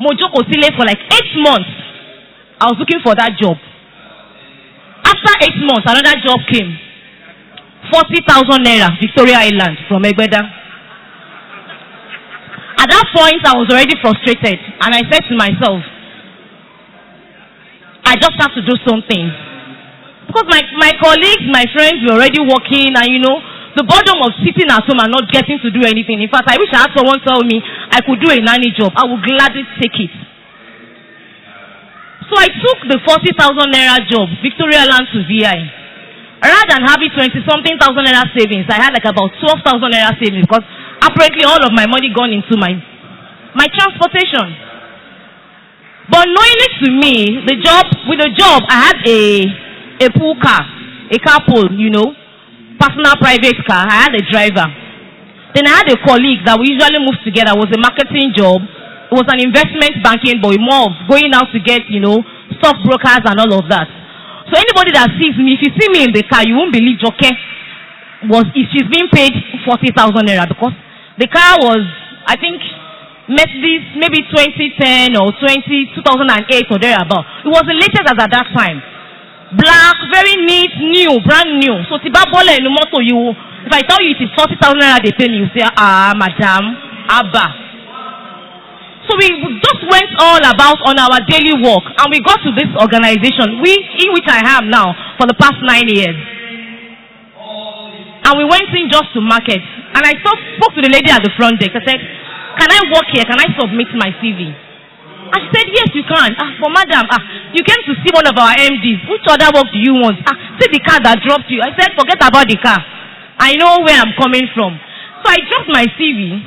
Mojoko Sile for like 8 months. I was looking for that job. After 8 months, another job came. 40,000 naira, Victoria Island from Egbeda. At that point, I was already frustrated. And I said to myself, I just have to do something. Because my colleagues, my friends were already working, and the boredom of sitting at home and not getting to do anything. In fact, I wish I had someone tell me I could do a nanny job. I would gladly take it. So I took the 40,000 naira job, Victoria Land to VI. Rather than having 20-something thousand naira savings, I had like about 12,000 naira savings because apparently all of my money gone into my transportation. But knowingly to me, with the job, I had a pool car, a carpool, personal private car. I had a driver. Then I had a colleague that we usually move together. It was a marketing job. It was an investment banking, but more of going out to get, stockbrokers and all of that. So anybody that sees me, if you see me in the car, you won't believe Joke she's being paid 40,000 naira because the car was, I think, Mercedes, maybe 2010 or 2008 or thereabout. It was the latest as at that time. Black, very neat, new, brand new. So Tibabole in the motor, if I tell you it is 40,000 naira they pay me, you say, madam, Abba. So we just went all about on our daily work, and we got to this organization, in which I am now for the past 9 years. And we went in just to market. And I spoke to the lady at the front desk. I said, can I work here? Can I submit my CV? I said, yes, you can. For madam, you came to see one of our MDs. Which other work do you want? See the car that dropped you. I said, forget about the car. I know where I'm coming from. So I dropped my CV.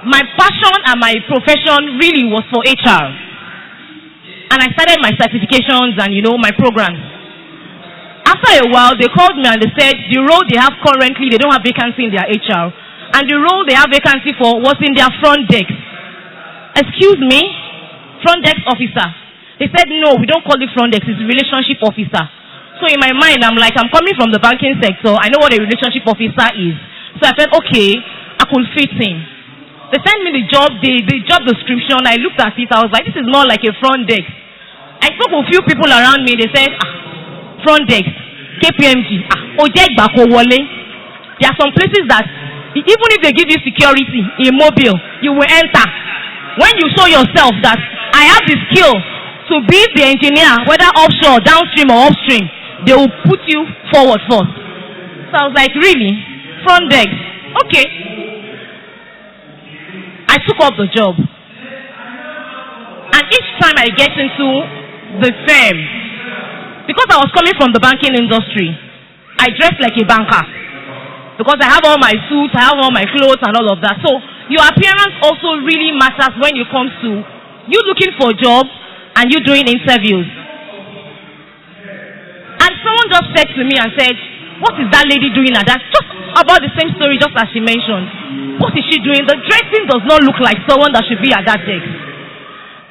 My passion and my profession really was for HR. And I started my certifications and, my programs. After a while, they called me and they said, the role they have currently, they don't have vacancy in their HR. And the role they have vacancy for was in their front desk. Excuse me? Front desk officer. They said, no, we don't call it front desk, it's relationship officer. So in my mind, I'm coming from the banking sector, I know what a relationship officer is. So I said, okay, I could fit in. They sent me the job description, I looked at it, I was like, this is more like a front desk. I spoke to a few people around me, they said, front desk, KPMG, there are some places that, even if they give you security in mobile, you will enter. When you show yourself that I have the skill to be the engineer, whether offshore, downstream or upstream, they will put you forward first. So I was like, really? Front desk? Okay. I took up the job. And each time I get into the firm, because I was coming from the banking industry, I dressed like a banker. Because I have all my suits, I have all my clothes and all of that. So your appearance also really matters when it comes to you looking for a job and you doing interviews. And someone just said to me and said, what is that lady doing at that? Just about the same story just as she mentioned. What is she doing? The dressing does not look like someone that should be at that desk.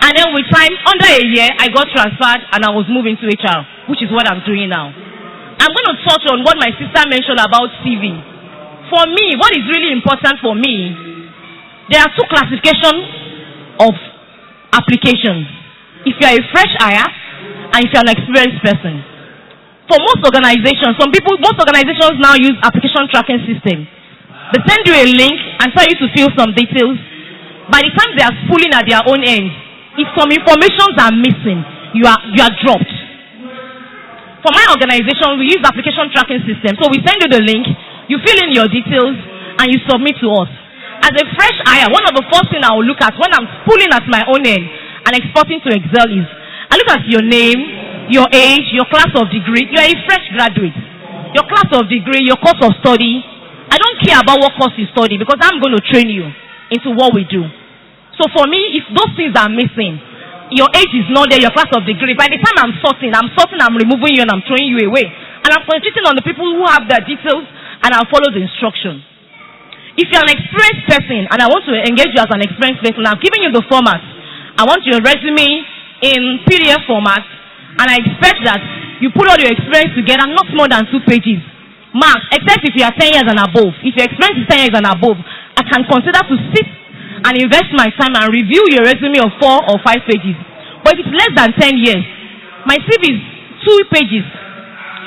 And then with time, under a year, I got transferred and I was moving to HR, which is what I'm doing now. I'm going to touch on what my sister mentioned about CV. For me, what is really important for me, there are two classifications of applications. If you are a fresh hire and if you are an experienced person. For most organizations, most organizations now use application tracking system. They send you a link and tell you to fill some details. By the time they are pulling at their own end, if some informations are missing, you are dropped. For my organization, we use application tracking system. So we send you the link, you fill in your details, and you submit to us. As a fresh hire, one of the first things I will look at when I'm pulling at my own end and exporting to Excel is, I look at your name, your age, your class of degree. You are a fresh graduate. Your class of degree, your course of study. I don't care about what course you study because I'm going to train you into what we do. So for me, if those things are missing, your age is not there, your class of degree. By the time I'm sorting, I'm removing you and I'm throwing you away. And I'm concentrating on the people who have their details and I'll follow the instruction. If you're an experienced person and I want to engage you as an experienced person, I'm giving you the format. I want your resume in PDF format, and I expect that you put all your experience together, not more than 2 pages. Max, except if you are 10 years and above. If your experience is 10 years and above, I can consider to sit and invest my time and review your resume of 4 or 5 pages. But if it's less than 10 years, my CV is 2 pages.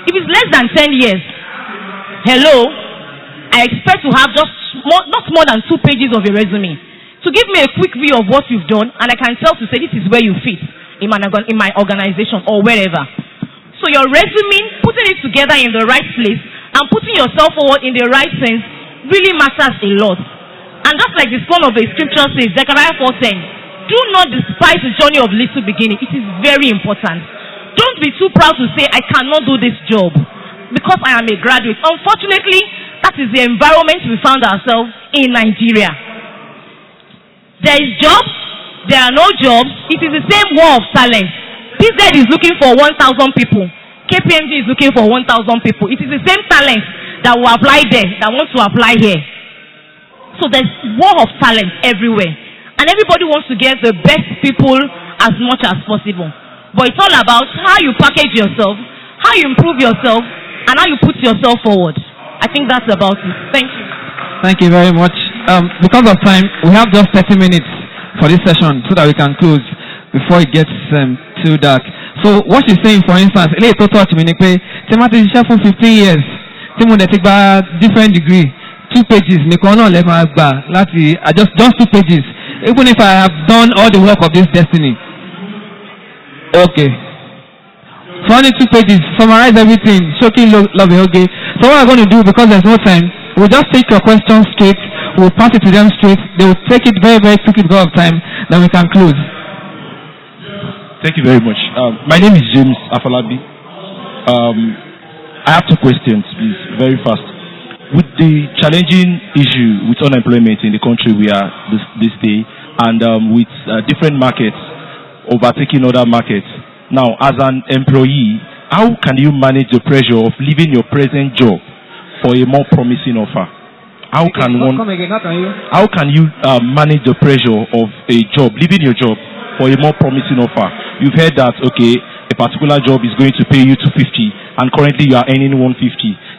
If it's less than 10 years, hello, I expect to have just not more than 2 pages of your resume to give me a quick view of what you've done, and I can tell to say this is where you fit in my organization or wherever. So your resume, putting it together in the right place and putting yourself forward in the right sense really matters a lot. And just like the son of a scripture says, Zechariah 4:10, do not despise the journey of little beginning. It is very important. Don't be too proud to say, I cannot do this job because I am a graduate. Unfortunately, that is the environment we found ourselves in Nigeria. There is jobs, there are no jobs. It is the same war of talent. PZ is looking for 1,000 people. KPMG is looking for 1,000 people. It is the same talent that will apply there, that wants to apply here. So there's war of talent everywhere. And everybody wants to get the best people as much as possible. But it's all about how you package yourself, how you improve yourself, and how you put yourself forward. I think that's about it. Thank you. Thank you very much. Because of time, we have just 30 minutes for this session so that we can close before it gets too dark. So what she's saying, for instance, eléyìí tó touch mi ni pé tí mo ti ṣiṣẹ́ fún 15 years tí mo dẹ̀ ti gba different degree 2 pages nìkan náà lè máa gbà láti just 2 pages even if I have done all the work of this destiny. Okay. So only 2 pages summarize everything. Shocking love okay. So what I'm going to do, because there's no time, we'll just take your questions straight. We'll pass it to them straight. They will take it very, very quickly because of time. Then we can close. Thank you very much. My name is James Afalabi. I have 2 questions, please, very fast. With the challenging issue with unemployment in the country we are this day, and with different markets overtaking other markets, now as an employee, how can you manage the pressure of leaving your present job for a more promising offer? How can you manage the pressure of a job, leaving your job for a more promising offer? You've heard that, okay, a particular job is going to pay you 250 and currently you are earning 150.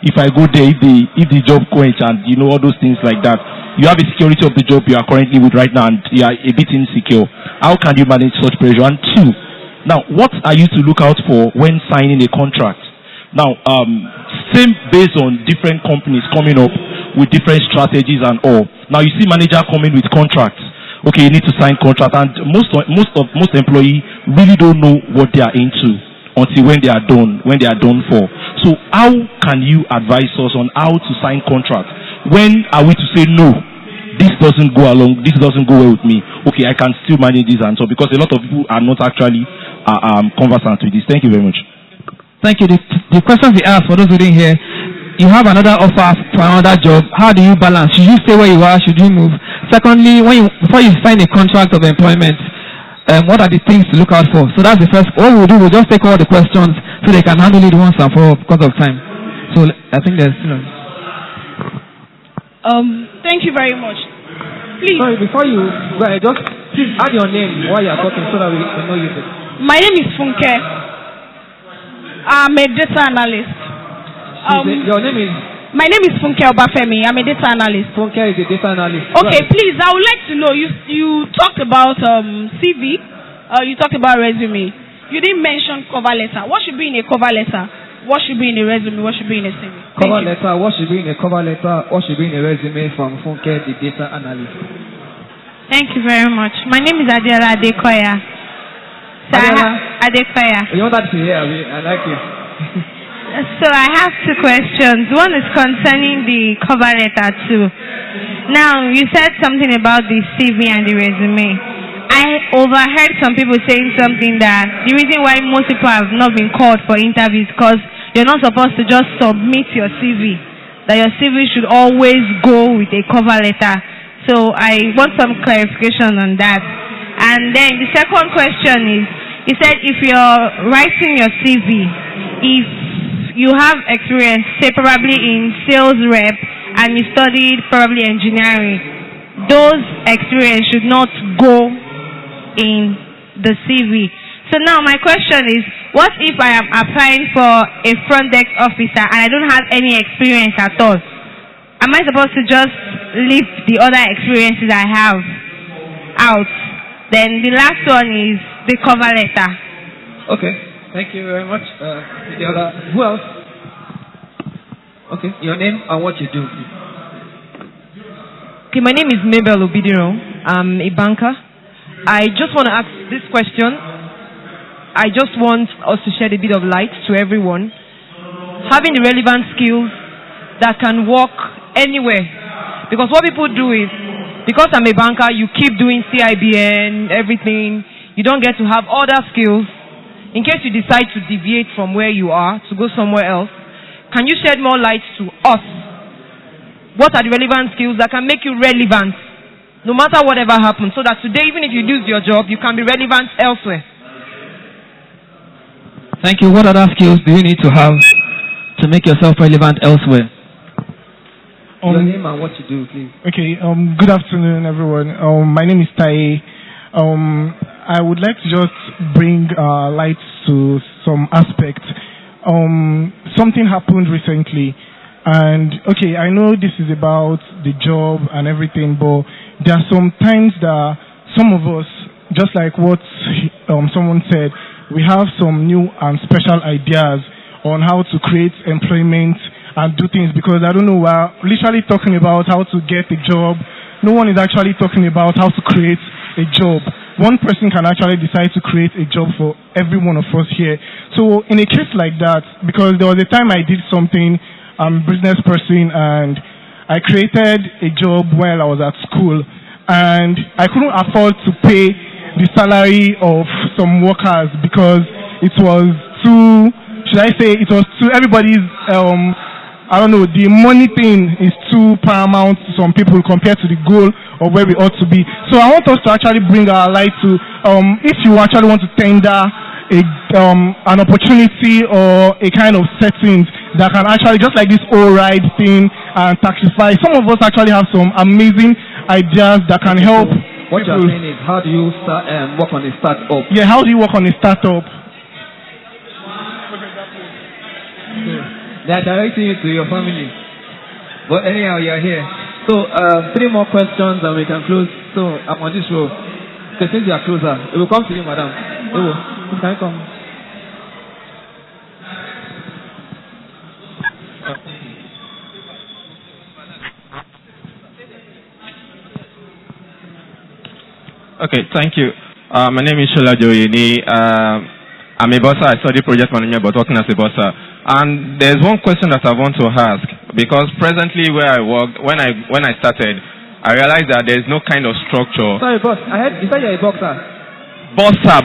If I go there, if the job quench and all those things like that, you have a security of the job you are currently with right now and you are a bit insecure. How can you manage such pressure? And 2, now what are you to look out for when signing a contract? Now, same based on different companies coming up with different strategies and all. Now you see manager coming with contracts. Okay, you need to sign contract, and most employees really don't know what they are into until when they are done for. So how can you advise us on how to sign contracts? When are we to say no? This doesn't go along. This doesn't go well with me. Okay, I can still manage this and so, because a lot of people are not actually conversant with this. Thank you very much. Thank you. The questions we asked, for those who didn't hear, you have another offer for another job. How do you balance? Should you stay where you are? Should you move? Secondly, before you sign a contract of employment, what are the things to look out for? So that's the first. What we'll do, we'll just take all the questions so they can handle it once and for all because of time. So I think there's, Thank you very much. Please. Sorry, before you go ahead, just please add your name while you're talking so that we know you. My name is Funke. I'm a data analyst. Your name is? My name is Funke Obafemi. I'm a data analyst. Funke is a data analyst. Okay, please, I would like to know, you talked about CV, you talked about resume. You didn't mention cover letter. What should be in a cover letter? What should be in a resume? What should be in a CV? Cover letter, what should be in a cover letter? What should be in a resume from Funke, the data analyst? Thank you very much. My name is Adela Adekoya. So Adekoya. You want that to hear? I like you. So I have 2 questions. One is concerning the cover letter too. Now, you said something about the CV and the resume. I overheard some people saying something that the reason why most people have not been called for interviews because you're not supposed to just submit your CV. That your CV should always go with a cover letter. So I want some clarification on that. And then the second question is, you said if you're writing your CV, if you have experience, say probably in sales rep, and you studied probably engineering, those experience should not go in the CV. So now my question is, what if I am applying for a front desk officer and I don't have any experience at all? Am I supposed to just leave the other experiences I have out? Then the last one is the cover letter. Okay, thank you very much. The other, who else? Okay, your name and what you do. Okay, my name is Mabel Obidiro. I'm a banker. I just want to ask this question. I just want us to shed a bit of light to everyone. Having the relevant skills that can work anywhere. Because what people do is, because I'm a banker, you keep doing CIBN, everything. You don't get to have other skills. In case you decide to deviate from where you are to go somewhere else, can you shed more light to us? What are the relevant skills that can make you relevant no matter whatever happens, so that today, even if you lose your job, you can be relevant elsewhere? Thank you. What other skills do you need to have to make yourself relevant elsewhere? Your name and what you do, please. Okay, good afternoon, everyone. My name is Tai. I would like to just bring light to some aspects. Something happened recently, and okay, I know this is about the job and everything, but there are some times that some of us, just like what someone said, we have some new and special ideas on how to create employment and do things, because I don't know, we're literally talking about how to get a job. No one is actually talking about how to create a job. One person can actually decide to create a job for every one of us here. So in a case like that, because there was a time I did something, I'm a business person, and I created a job while I was at school, and I couldn't afford to pay the salary of some workers because it was too, should I say, it was too, everybody's, I don't know, the money thing is too paramount to some people compared to the goal of where we ought to be. So I want us to actually bring our light to, if you actually want to tender an opportunity or a kind of settings that can actually, just like this all ride thing and Taxify, some of us actually have some amazing ideas that can help. What you're saying is, how do you start, work on a startup? Yeah, how do you work on a startup? They are directing you to your family. But anyhow, you are here. So, 3 more questions and we can close. So, I'm on this row. Okay, since you are closer, it will come to you, madam. It will. Can you come? Okay, thank you. My name is Shola Joyini. I'm a bossa. I study project management, but working as a bossa. And there's one question that I want to ask, because presently where I work, when I started, I realized that there's no kind of structure. Sorry, boss. I heard you said you're a boxer. Bossa.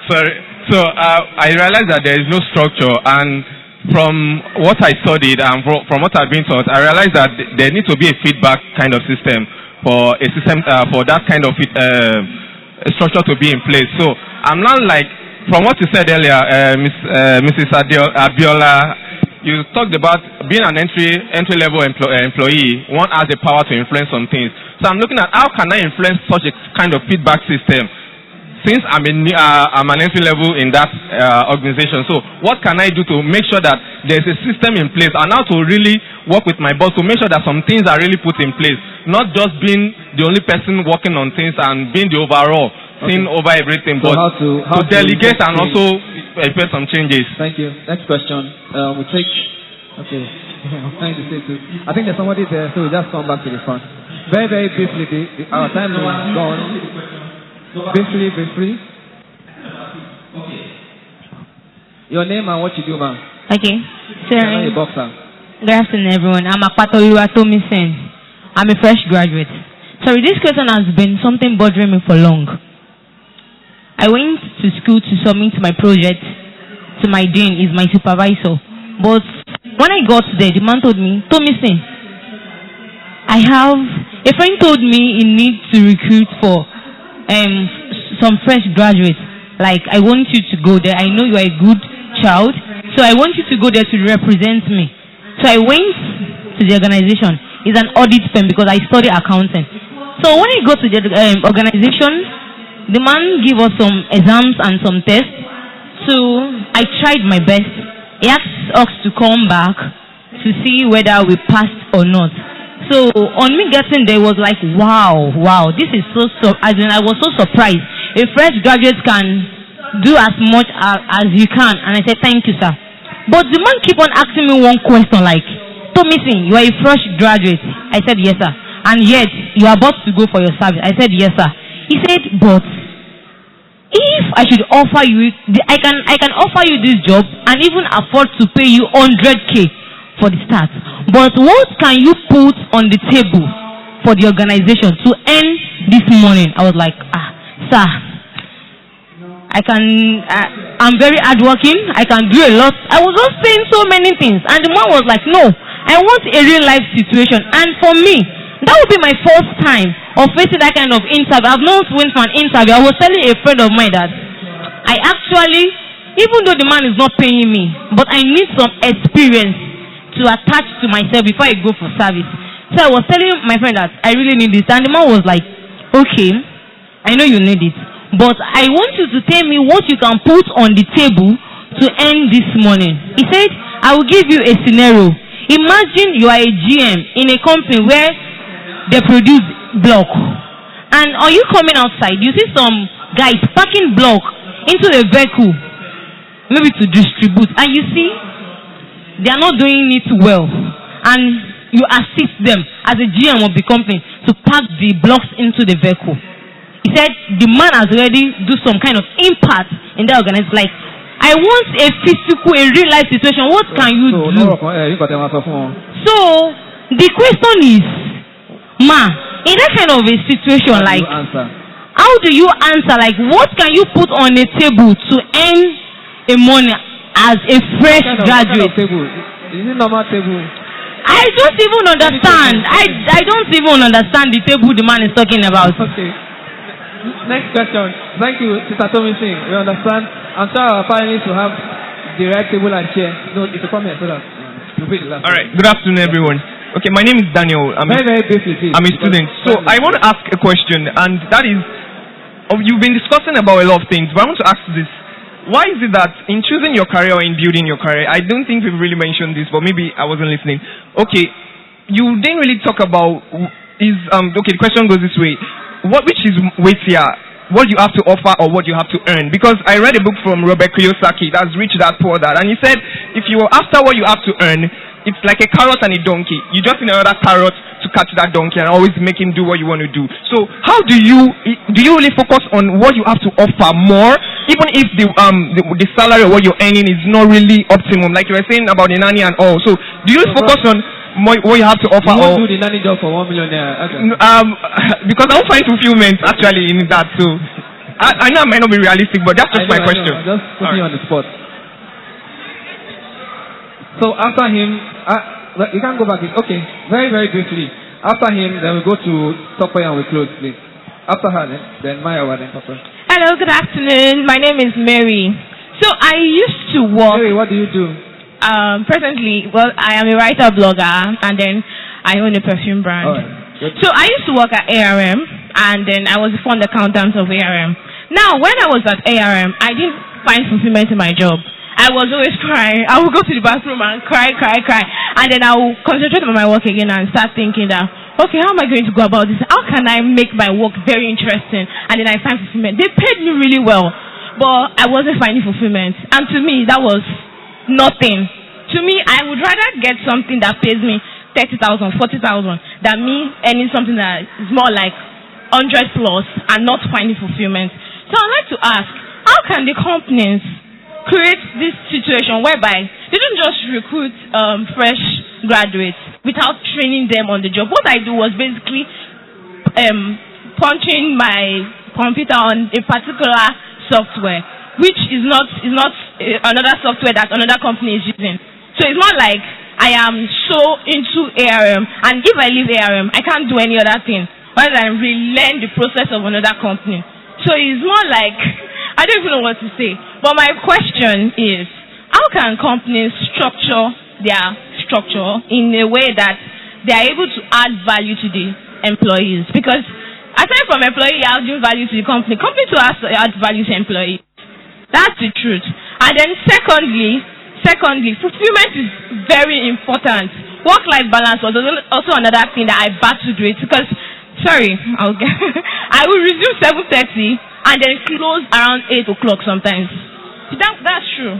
Sorry. So I realized that there is no structure, and from what I studied and from what I've been taught, I realized that there needs to be a feedback kind of system for for that kind of structure to be in place. So I'm not like, from what you said earlier, Mrs. Abiola, you talked about being an entry level employee. One has the power to influence some things. So I'm looking at how can I influence such a kind of feedback system, since I'm an entry level in that organization. So what can I do to make sure that there's a system in place, and how to really work with my boss to make sure that some things are really put in place, not just being the only person working on things and being the overall thing over everything, so but how to delegate and also effect some changes. Thank you. Next question. We take. Okay. I'm trying to say too. I think there's somebody there, so we just come back to the front. Very, very briefly. Our time is gone. Briefly. Your name and what you do, ma'am. Okay. So, I'm a boxer. Good afternoon, everyone. I'm Akpatoluwa Tomisen. I'm a fresh graduate. Sorry, this question has been something bothering me for long. I went to school to submit my project to my dean, is my supervisor. But when I got there, the man told me, Tomisen, I have a friend told me he needs to recruit for some fresh graduates. Like, I want you to go there. I know you are a good child, so I want you to go there to represent me. So I went to the organization. It's an audit firm because I study accounting. So when I go to the organization, the man gave us some exams and some tests. So I tried my best. He asked us to come back to see whether we passed or not. So on me getting there, was like, wow, this is I was so surprised. A fresh graduate can do as much as you can. And I said, thank you, sir. But the man keep on asking me one question like, Tomisi, you are a fresh graduate. I said, yes, sir. And yet, you are about to go for your service. I said, yes, sir. He said, but if I should offer you, I can offer you this job and even afford to pay you 100K for the start. But what can you put on the table for the organization to earn this morning? I was like, sir, I'm very hardworking. I can do a lot. I was just saying so many things. And the man was like, no, I want a real life situation. And for me, that would be my first time of facing that kind of interview. I've not went for an interview. I was telling a friend of mine that I actually, even though the man is not paying me, but I need some experience to attach to myself before I go for service. So I was telling my friend that I really need this. And the man was like, okay, I know you need it, but I want you to tell me what you can put on the table to earn this morning. He said, I will give you a scenario. Imagine you are a GM in a company where they produce block. And are you coming outside? You see some guys packing block into the vehicle, maybe to distribute. And you see, they are not doing it well. And you assist them as a GM of the company to pack the blocks into the vehicle. He said the man has already do some kind of impact in that organization. Like, I want a physical, a real life situation. What can you do? So the question is, in that kind of a situation, like, how do you answer? Like, what can you put on a table to earn a money as a fresh graduate? Is it normal table? I don't even understand. I don't even understand the table the man is talking about. Okay. Next question. Thank you, Sister Tomisi. We understand. I'm sure our parents will have the right table and chair. No, it's a comment so that you read the last. All right. Good afternoon, everyone. Okay, my name is Daniel. I'm very briefly, please. I'm a student. So I want to ask a question, and that is, you've been discussing about a lot of things, but I want to ask this. Why is it that in choosing your career or in building your career, I don't think we've really mentioned this, but maybe I wasn't listening. Okay, you didn't really talk about okay, the question goes this way. Which is weightier, what you have to offer or what you have to earn? Because I read a book from Robert Kiyosaki, that's Rich Dad Poor Dad, and he said if you are after what you have to earn, it's like a carrot and a donkey. You just need another carrot to catch that donkey and always make him do what you want to do. So how do you really focus on what you have to offer more, even if the salary or what you're earning is not really optimum, like you were saying about the nanny and all? So do you focus on what you have to offer? You won't do the nanny job for 1 million naira. Okay. Because I don't find fulfillment actually in that. So I know it might not be realistic, but that's just my question. I'm just putting you on the spot. So after him, you can go back. Okay, very, very briefly. After him, then we go to Tokwe and we close, please. After her, then Maya, then Tokwe. Hello, good afternoon. My name is Mary. So I used to work. Mary, what do you do? Presently, well, I am a writer blogger, and then I own a perfume brand. All right. So I used to work at ARM, and then I was the fund accountant of ARM. Now, when I was at ARM, I didn't find fulfillment in my job. I was always crying. I would go to the bathroom and cry. And then I would concentrate on my work again and start thinking that, okay, how am I going to go about this? How can I make my work very interesting? And then I find fulfillment. They paid me really well, but I wasn't finding fulfillment. And to me, that was nothing. To me, I would rather get something that pays me 30,000, 40,000 than me earning something that is more like 100 plus and not finding fulfillment. So I'd like to ask, how can the companies create this situation whereby they don't just recruit fresh graduates without training them on the job? What I do was basically punching my computer on a particular software, which is not another software that another company is using. So it's not like I am so into ARM, and if I leave ARM, I can't do any other thing rather than relearn the process of another company. So it's more like, I don't even know what to say. But my question is, how can companies structure their structure in a way that they are able to add value to the employees? Because aside from employee adding value to the company too has to add value to employees. That's the truth. And then secondly, fulfillment is very important. Work-life balance was also another thing that I battled with because, I will resume 7:30 and then close around 8 o'clock sometimes. That's true.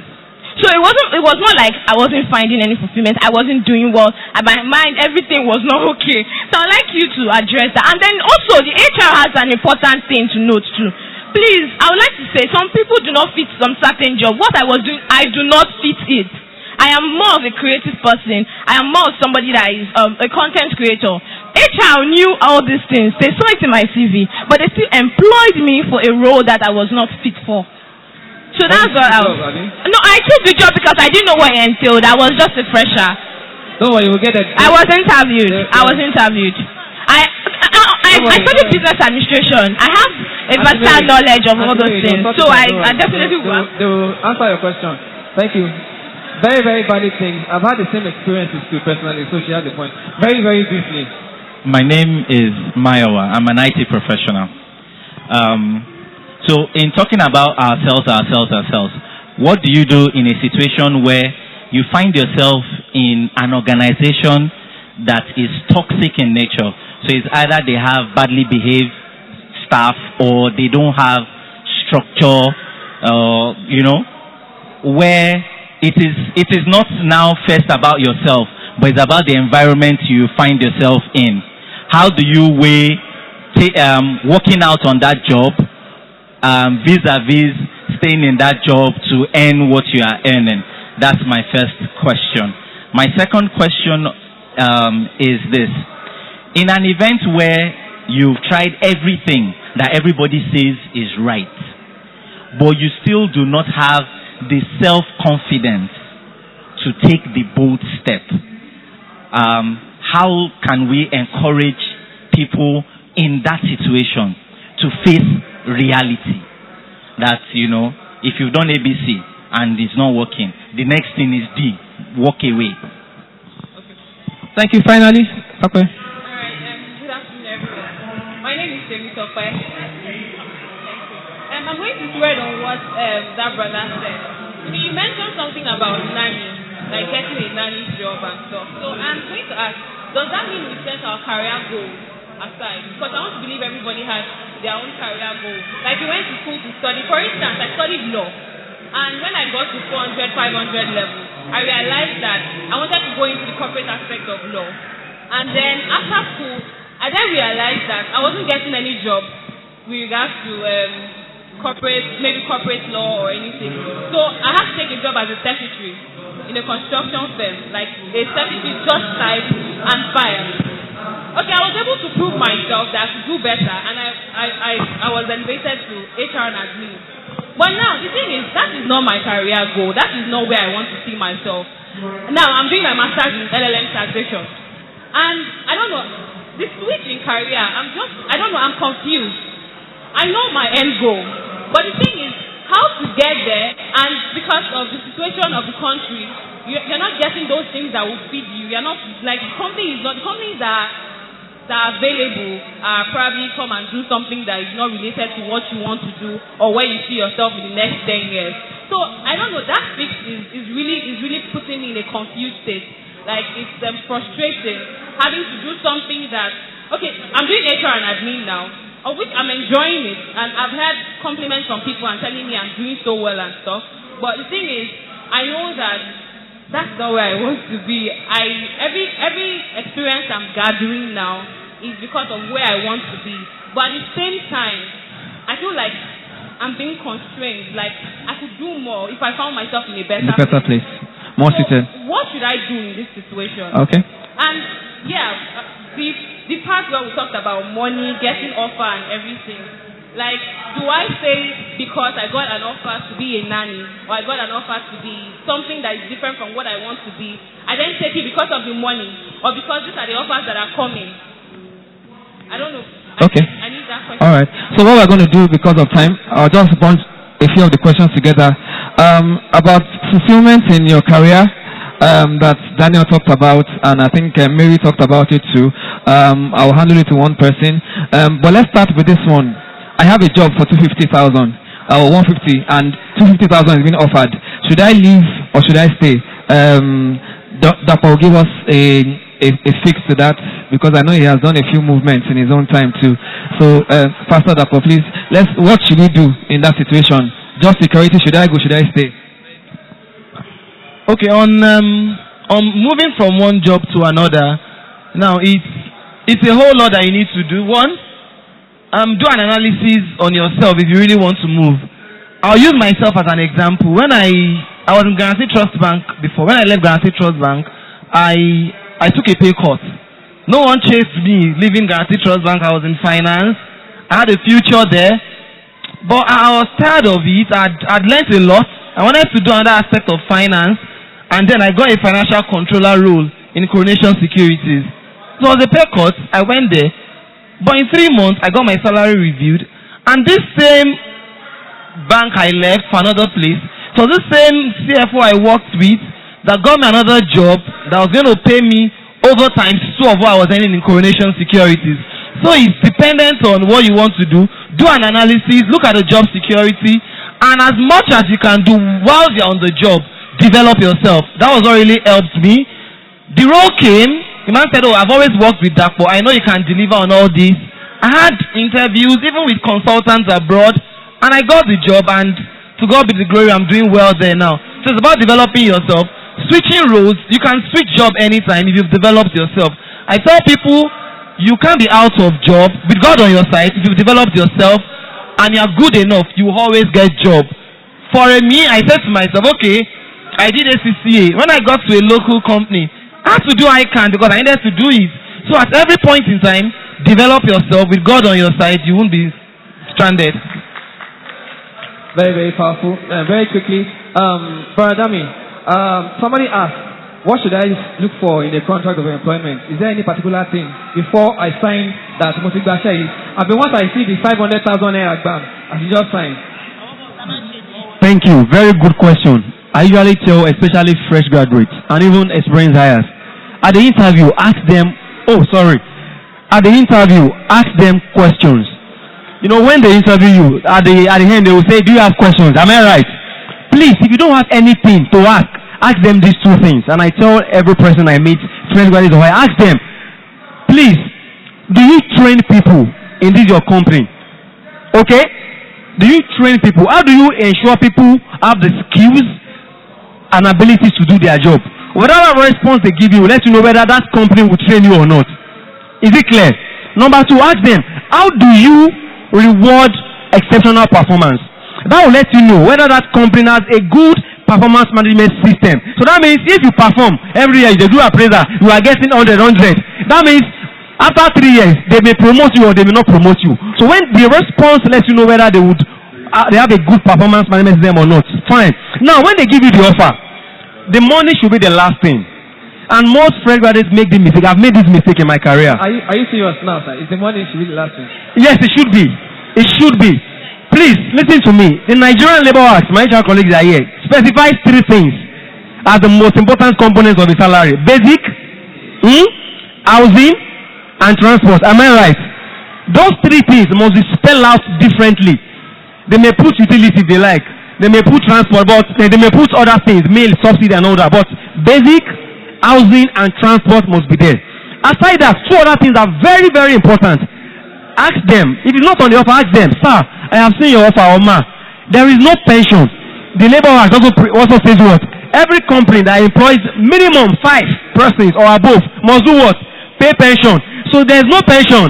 So it was more like I wasn't finding any fulfillment. I wasn't doing well. And my mind, everything was not okay. So I'd like you to address that. And then also the HR has an important thing to note too. Please, I would like to say some people do not fit some certain job. What I was doing, I do not fit it. I am more of a creative person. I am more of somebody that is a content creator. HR knew all these things. They saw it in my CV, but they still employed me for a role that I was not fit for. So that's what I was. No, I took the job because I didn't know what it entailed. I was just a fresher. Don't worry, we'll get it. I was interviewed. I studied business administration. I have a vast knowledge of all those things. So I definitely will. They will answer your question. Thank you. Very, very valid thing. I've had the same experiences too personally, so she has the point. Very, very briefly. My name is Mayowa. I'm an IT professional. So in talking about ourselves, what do you do in a situation where you find yourself in an organization that is toxic in nature? So it's either they have badly behaved staff or they don't have structure, where it is not now first about yourself, but it's about the environment you find yourself in. How do you weigh working out on that job vis-a-vis staying in that job to earn what you are earning? That's my first question. My second question is this. In an event where you've tried everything that everybody says is right, but you still do not have the self-confidence to take the bold step, how can we encourage people in that situation to face reality? That, if you've done ABC and it's not working, the next thing is D, walk away. Okay. Thank you. Finally, okay. Good afternoon, everyone. My name is Temitope. I'm going to thread on what that brother said. You mentioned something about nanny, like getting a nanny job and stuff. So I'm going to ask, does that mean we set our career goals aside? Because I want to believe everybody has their own career goals. Like you went to school to study. For instance, I studied law. And when I got to 400, 500 level, I realized that I wanted to go into the corporate aspect of law. And then after school, I then realized that I wasn't getting any job with regards to corporate law or anything. So I had to take a job as a secretary in a construction firm, like a secretary, just type and file. Okay, I was able to prove myself that I could do better, and I was elevated to HR and admin. But now the thing is, that is not my career goal. That is not where I want to see myself. Now I'm doing my master's in LLM taxation, and I don't know the switch in career. I'm confused. I know my end goal. But the thing is, how to get there, and because of the situation of the country, you're not getting those things that will feed you. You're not, like, the companies that are available probably come and do something that is not related to what you want to do or where you see yourself in the next 10 years. So, I don't know, that fix is really putting me in a confused state. Like, it's frustrating having to do something that, okay, I'm doing HR and admin now, of which I'm enjoying it, and I've had compliments from people and telling me I'm doing so well and stuff. But the thing is, I know that that's not where I want to be. Every experience I'm gathering now is because of where I want to be. But at the same time, I feel like I'm being constrained. Like I could do more if I found myself in a better place. More seated. What should I do in this situation? Okay. And the part where we talked about money, getting offer and everything, like, do I say because I got an offer to be a nanny, or I got an offer to be something that is different from what I want to be. I then take it because of the money, or because these are the offers that are coming. I don't know. Okay. I need that question. All right. So what we're going to do because of time, I'll just bunch a few of the questions together. About fulfillment in your career, that Daniel talked about, and I think Mary talked about it too. I'll handle it to one person. But let's start with this one. I have a job for 250,000 or 150, and 250,000 is being offered. Should I leave or should I stay? Dapo will give us a fix to that, because I know he has done a few movements in his own time too. So, Pastor Dapo, please, what should we do in that situation? Job security, should I go, should I stay? Okay, on moving from one job to another, now it's a whole lot that you need to do. One, do an analysis on yourself if you really want to move. I'll use myself as an example. When I was in Guarantee Trust Bank before. When I left Guarantee Trust Bank, I took a pay cut. No one chased me leaving Guarantee Trust Bank. I was in finance. I had a future there. But I was tired of it. I'd learned a lot. I wanted to do another aspect of finance. And then I got a financial controller role in Coronation Securities. So it was a pay cut. I went there. But in 3 months, I got my salary reviewed. And this same bank I left for another place, so this same CFO I worked with that got me another job that was going to pay me over times 2 of what I was earning in Coronation Securities. So it's dependent on what you want to do. Do an analysis, look at the job security, and as much as you can do while you're on the job, develop yourself. That was what really helped me. The role came. The man said, I've always worked with Dapo. I know you can deliver on all this. I had interviews, even with consultants abroad, and I got the job, and to God be the glory, I'm doing well there now. So it's about developing yourself. Switching roles, you can switch job anytime if you've developed yourself. I tell people, you can't be out of job. With God on your side, if you've developed yourself, and you're good enough, you always get job. For me, I said to myself, okay, I did ACCA. When I got to a local company, I had to do ICANN because I needed to do it. So at every point in time, develop yourself. With God on your side, you won't be stranded. Very, very powerful. Very quickly, Brother Dami, somebody asked, what should I look for in a contract of employment? Is there any particular thing before I sign that Motigbasha is? I mean, once I see the 500,000 naira exam, I should just sign. Thank you. Very good question. I usually tell especially fresh graduates and even experienced hires, at the interview, ask them questions. You know, when they interview you, at the end they will say, do you have questions? Am I right? Please, if you don't have anything to ask them these 2 things. And I tell every person I meet, fresh graduates, I ask them, please, do you train people in this your company? Okay? Do you train people? How do you ensure people have the skills and abilities to do their job? Whatever response they give you will let you know whether that company will train you or not. Is it clear? Number 2, ask them, how do you reward exceptional performance? That will let you know whether that company has a good performance management system. So that means if you perform every year, they do appraisal, you are getting 100. That means after 3 years, they may promote you or they may not promote you. So when the response lets you know whether they have a good performance management system or not, fine. Now, when they give you the offer, the money should be the last thing. And most fresh graduates make this mistake. I've made this mistake in my career. Are you serious now, sir? Is the money should be the last thing? Yes, it should be. It should be. Please, listen to me. The Nigerian Labour Act, my HR colleagues are here, specifies 3 things as the most important components of the salary. Basic, housing, and transport. Am I right? Those 3 things must be spelled out differently. They may put utility if they like. They may put transport, but they may put other things, meal, subsidy, and all that. But basic, housing, and transport must be there. Aside that, 2 other things are very, very important. Ask them. If it's not on the offer, ask them, sir, I have seen your offer, Oma. There is no pension. The Labour Act also says what? Every company that employs minimum 5 persons or above must do what? Pay pension. So there's no pension.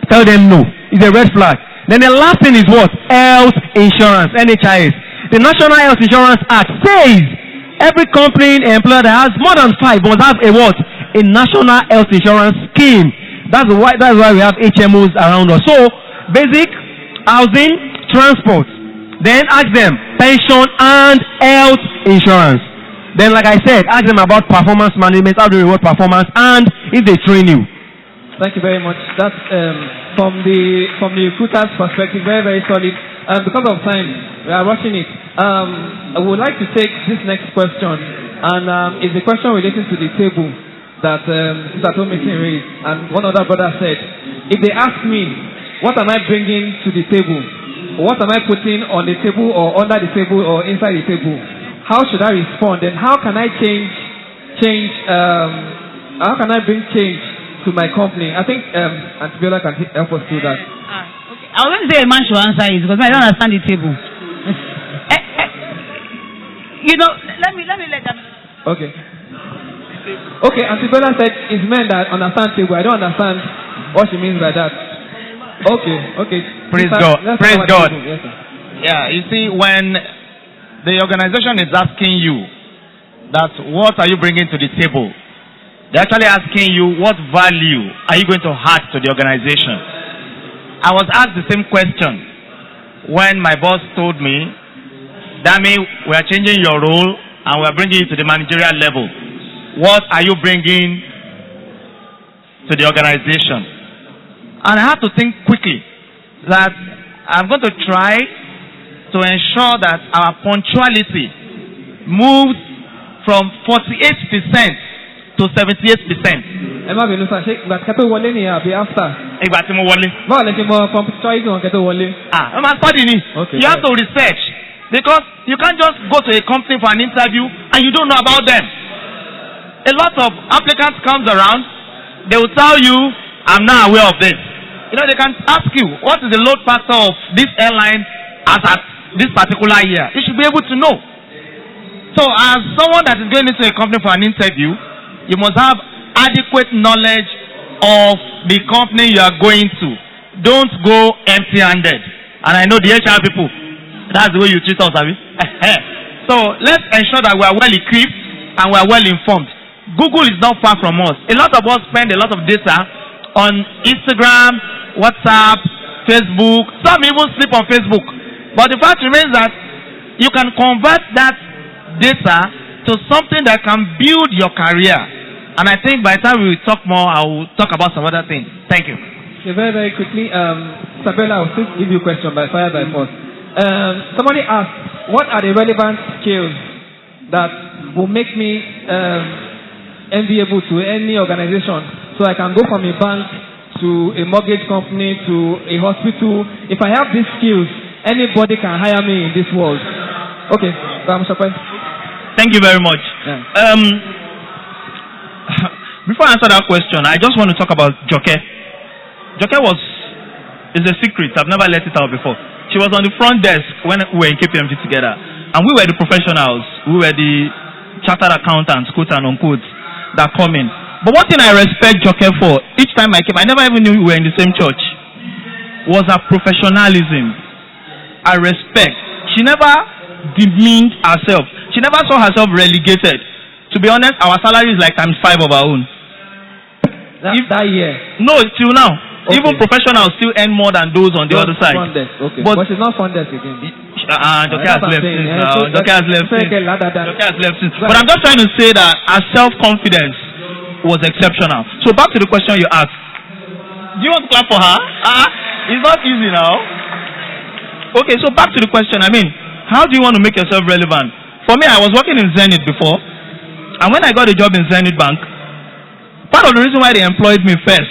Tell them no. It's a red flag. Then the last thing is what? Health insurance, NHIS. The National Health Insurance Act says every company employer that has more than 5 must have a what? A national health insurance scheme. That's why we have HMOs around us. So basic, housing, transport, Then ask them pension and health insurance. Then, like I said, ask them about performance management, how to reward performance, and if they train you. Thank you very much. That's from the recruiter's perspective, very, very solid. Because of time, we are rushing it. I would like to take this next question, and it's a question relating to the table that Sister Tomisin raised, and one other brother said, if they ask me, what am I bringing to the table? What am I putting on the table or under the table or inside the table? How should I respond? And how can I how can I bring change to my company? I think Auntie Biola can help us do that. Okay. I was going to say a man should answer it because I don't understand the table. Let me let that. Okay. Okay, Auntie Biola said it's men that understand table. I don't understand what she means by that. Okay. Praise God. Praise God. Yes, sir. Yeah, you see, when the organization is asking you that what are you bringing to the table, they're actually asking you what value are you going to add to the organization. I was asked the same question when my boss told me, Dami, we are changing your role and we are bringing you to the managerial level. What are you bringing to the organization? And I have to think quickly that I'm going to try to ensure that our punctuality moves from 48% to 78%. Ẹ má bínú sá, ṣé ìgbà kẹ́tọ́ wọlé ni àbí after? Ìgbà tí mo wọlé. Báwo lẹ ṣe mọ punctuality wọn kẹ́tọ́ wọlé? Ẹ máa study ni. You have to research because you can't just go to a company for an interview and you don't know about them. A lot of applicants comes around, they will tell you, I'm not aware of this. They can ask you, what is the load factor of this airline as at this particular year? You should be able to know. So as someone that is going into a company for an interview, you must have adequate knowledge of the company you are going to. Don't go empty-handed. And I know the HR people, that's the way you treat us, Abi. So let's ensure that we are well equipped and we are well informed. Google is not far from us. A lot of us spend a lot of data on Instagram, WhatsApp, Facebook. Some even sleep on Facebook. But the fact remains that you can convert that data to something that can build your career. And I think by the time we talk more, I will talk about some other things. Thank you. Okay, very, very quickly, Sabella, I will still give you a question by fire by force. Somebody asked, what are the relevant skills that will make me enviable to any organization so I can go from a bank to a mortgage company to a hospital? If I have these skills, anybody can hire me in this world. Okay, thank you very much. Yeah. Before I answer that question, I just want to talk about Joke. Joke is a secret. I've never let it out before. She was on the front desk when we were in KPMG together, and we were the professionals. We were the chartered accountants, quote and unquote, that come in. But one thing I respect Joke for, each time I came, I never even knew we were in the same church, was her professionalism. I respect. She never demeaned herself. She never saw herself relegated. To be honest, our salary is like times 5 of our own. That year? No, till now. Okay. Even professionals still earn more than those on the other side. Okay. But she's not funded again. Joke has left since now. Joke has left since. But I'm just trying to say that her self-confidence was exceptional. So back to the question you asked. Do you want to clap for her? It's not easy now. Okay, so back to the question. I mean, how do you want to make yourself relevant? For me, I was working in Zenith before. And when I got a job in Zenith Bank, part of the reason why they employed me first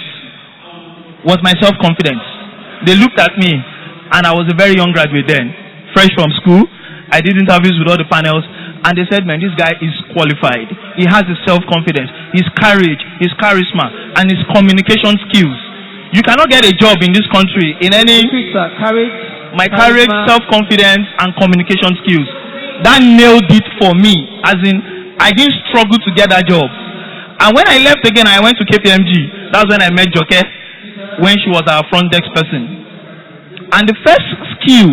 was my self-confidence. They looked at me, and I was a very young graduate then, fresh from school. I did interviews with all the panels, and they said, man, this guy is qualified. He has his self-confidence, his courage, his charisma, and his communication skills. You cannot get a job in this country in any... My courage, self-confidence, and communication skills. That nailed it for me. As in, I didn't struggle to get that job. And when I left again, I went to KPMG. That's when I met Joke, when she was our front desk person. And the first skill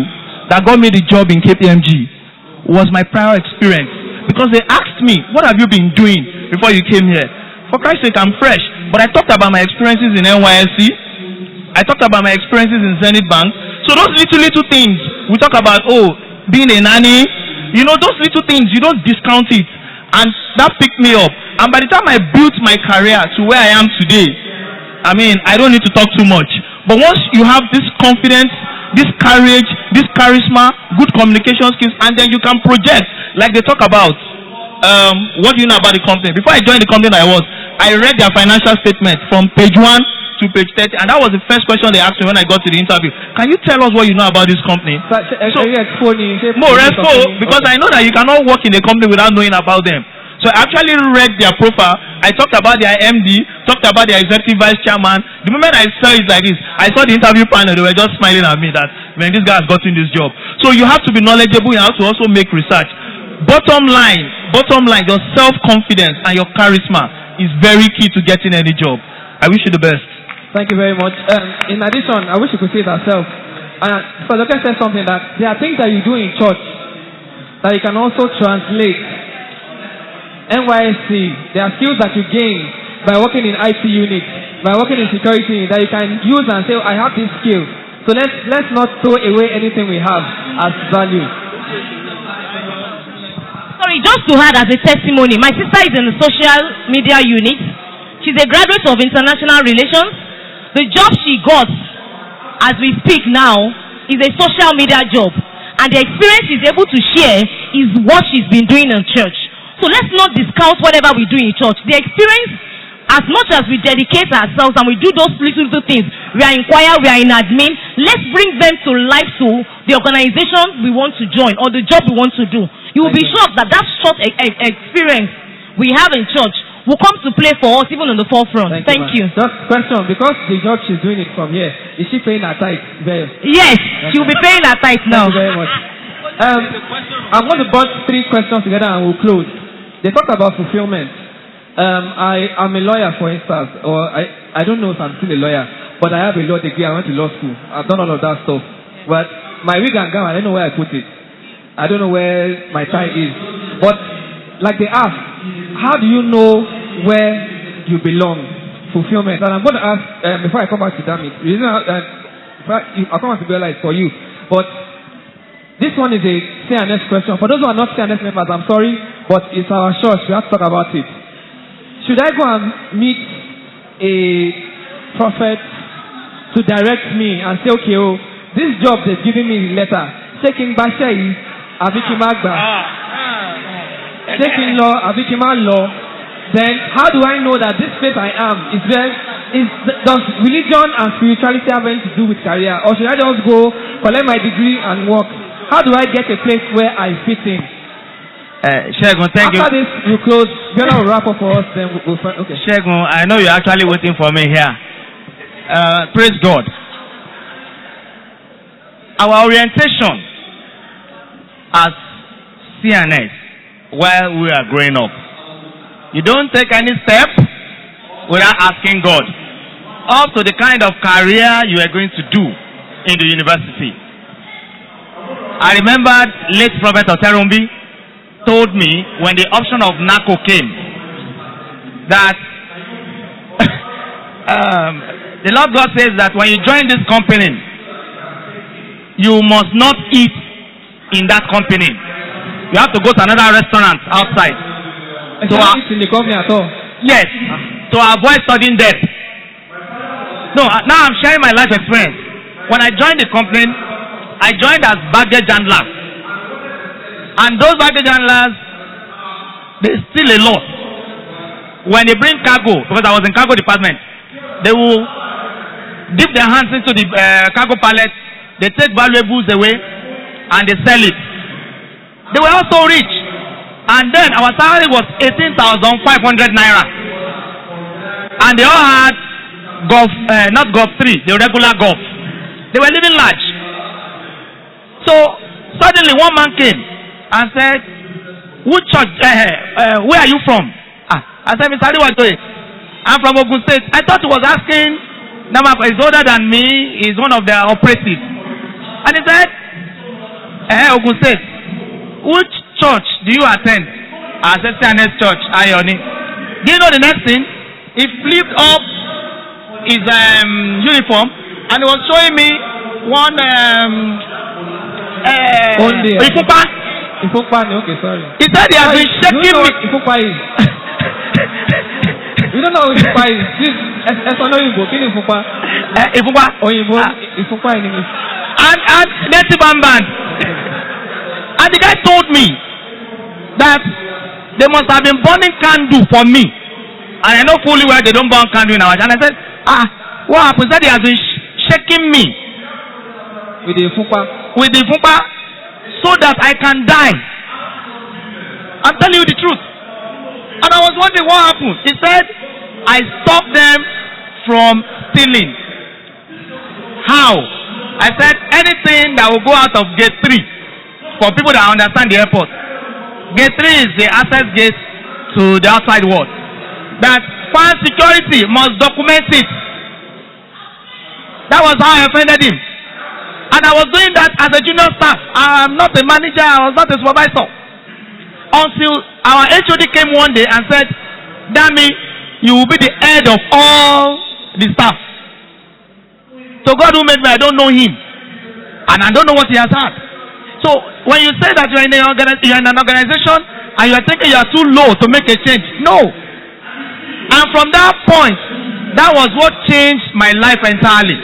that got me the job in KPMG was my prior experience. Because they asked me, what have you been doing before you came here? For Christ's sake, I'm fresh. But I talked about my experiences in NYSC. I talked about my experiences in Zenith Bank. So those little things, we talk about, being a nanny. You know, those little things, you don't discount it. And that picked me up. And by the time I built my career to where I am today, I mean, I don't need to talk too much. But once you have this confidence, this courage, this charisma, good communication skills, and then you can project, like they talk about, what do you know about the company? Before I joined the company I read their financial statement from page 1 to page 30, and that was the first question they asked me when I got to the interview. Can you tell us what you know about this company? Because I know that you cannot work in a company without knowing about them. So I actually read their profile. I talked about their MD, talked about their executive vice chairman. The moment I saw it like this, I saw the interview panel, they were just smiling at me that, man, this guy has gotten this job. So you have to be knowledgeable, you have to also make research. Bottom line, your self-confidence and your charisma is very key to getting any job. I wish you the best. Thank you very much. In addition, I wish you could say it ourselves. So Dr. said something that there are things that you do in church that you can also translate. NYSC, there are skills that you gain by working in IT units, by working in security that you can use and say, I have this skill. So let's not throw away anything we have as value. Sorry, just to add as a testimony, my sister is in the social media unit. She's a graduate of international relations. The job she got, as we speak now, is a social media job. And the experience she's able to share is what she's been doing in church. So let's not discount whatever we do in church. The experience, as much as we dedicate ourselves and we do those little things, we are in choir, we are in admin, let's bring them to life to the organization we want to join or the job we want to do. You will be shocked that short experience we have in church will come to play for us even on the forefront. Thank you. Just question, because the job she's doing it from here, is she paying her tithe there? Yes, she will be paying her tithe now. Thank you very much. I'm going to bunch 3 questions together and we'll close. They talked about fulfillment. I'm a lawyer, for instance, or I don't know if I'm still a lawyer, but I have a law degree. I went to law school. I've done all of that stuff. But my wig and gown, I don't know where I put it. I don't know where my tie is. But like they asked, how do you know where you belong? Fulfillment. And I'm going to ask, before I come back to Damit, I'll come back to Bella, it's for you. But this one is a CNS question. For those who are not CNS members, I'm sorry, but it's our church. We have to talk about it. Should I go and meet a prophet to direct me and say, okay, this job they've given me letter, taking Bashai, Abikimagba, taking law, Abikima law, then how do I know that this place I am does religion and spirituality have anything to do with career? Or should I just go, collect my degree and work? How do I get a place where I fit in? Shegun, thank you. After this, you close. You're going to wrap up for us, then we'll find. Okay. Shegun, I know you're actually waiting for me here. Praise God. Our orientation as CNS while we are growing up, you don't take any step without asking God up to the kind of career you are going to do in the university. I remember late Prophet Oterumbi told me when the option of NACO came that the Lord God says that when you join this company, you must not eat in that company. You have to go to another restaurant outside. So in the company at all? Yes, to avoid sudden death. No, now I'm sharing my life experience. When I joined the company, I joined as baggage handler. And those baggage handlers, they steal a lot. When they bring cargo, because I was in cargo department, they will dip their hands into the cargo pallet, they take valuables away, and they sell it. They were also rich. And then our salary was 18,500 naira. And they all had golf, not golf 3, the regular golf. They were living large. So suddenly one man came and said, "Which church? Where are you from?" I said, "Mr. Ariwatoye, I'm from Ogun State." I thought he was asking, he's older than me, he's one of the operatives. And he said, Ogun State, which church do you attend? I said, CNS Church, Ayoni. Do you know the next thing? He flipped up his uniform and he was showing me one Only. Ìfúnpá. Ìfúnpá ni, okay, sorry. He said he has been shaking me. Ìfúnpá is. You don't know what ìfúnpá is. Ẹ̀sán náà Òyìnbó, kí ni ìfúnpá? Ìfúnpá. Òyìnbó, ìfúnpá in English. And native band. And the guy told me that they must have been burning candle for me. And I know fully well they don't burn candle in our church. And I said, what happened? He said he has been shaking me. With the ìfúnpá. With the ìfúnpá. So that I can die. I'm telling you the truth. And I was wondering what happened. He said, I stopped them from stealing. How? I said, anything that will go out of gate 3, for people that understand the airport. Gate 3 is the access gate to the outside world. That fire security must document it. That was how I offended him. And I was doing that as a junior staff. I'm not a manager, I was not a supervisor. Until our HOD came one day and said, Dami, you will be the head of all the staff. So God who made me, I don't know him. And I don't know what he has had. So when you say that you're in an organization and you are thinking you are too low to make a change, no. And from that point, that was what changed my life entirely.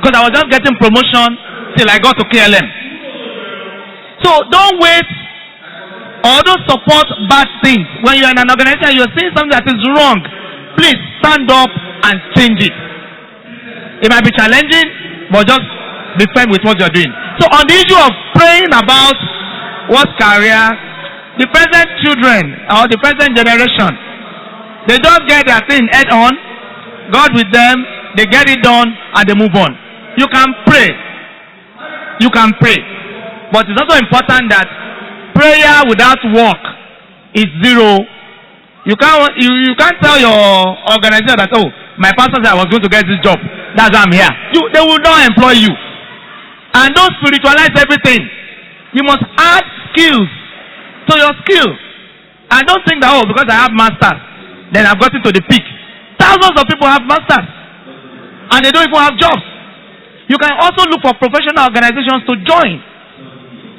Because I was just getting promotion till I got to KLM. So don't wait or don't support bad things. When you're in an organization, you're saying something that is wrong. Please stand up and change it. It might be challenging, but just be firm with what you're doing. So on the issue of praying about what career, the present children or the present generation, they don't get their thing head on. God with them, they get it done and they move on. You can pray. You can pray. But it's also important that prayer without work is zero. You can't tell your organization that, oh, my pastor said I was going to get this job. That's why I'm here. They will not employ you. And don't spiritualize everything. You must add skills to your skill. And don't think that, oh, because I have masters, then I've gotten to the peak. Thousands of people have masters. And they don't even have jobs. You can also look for professional organizations to join.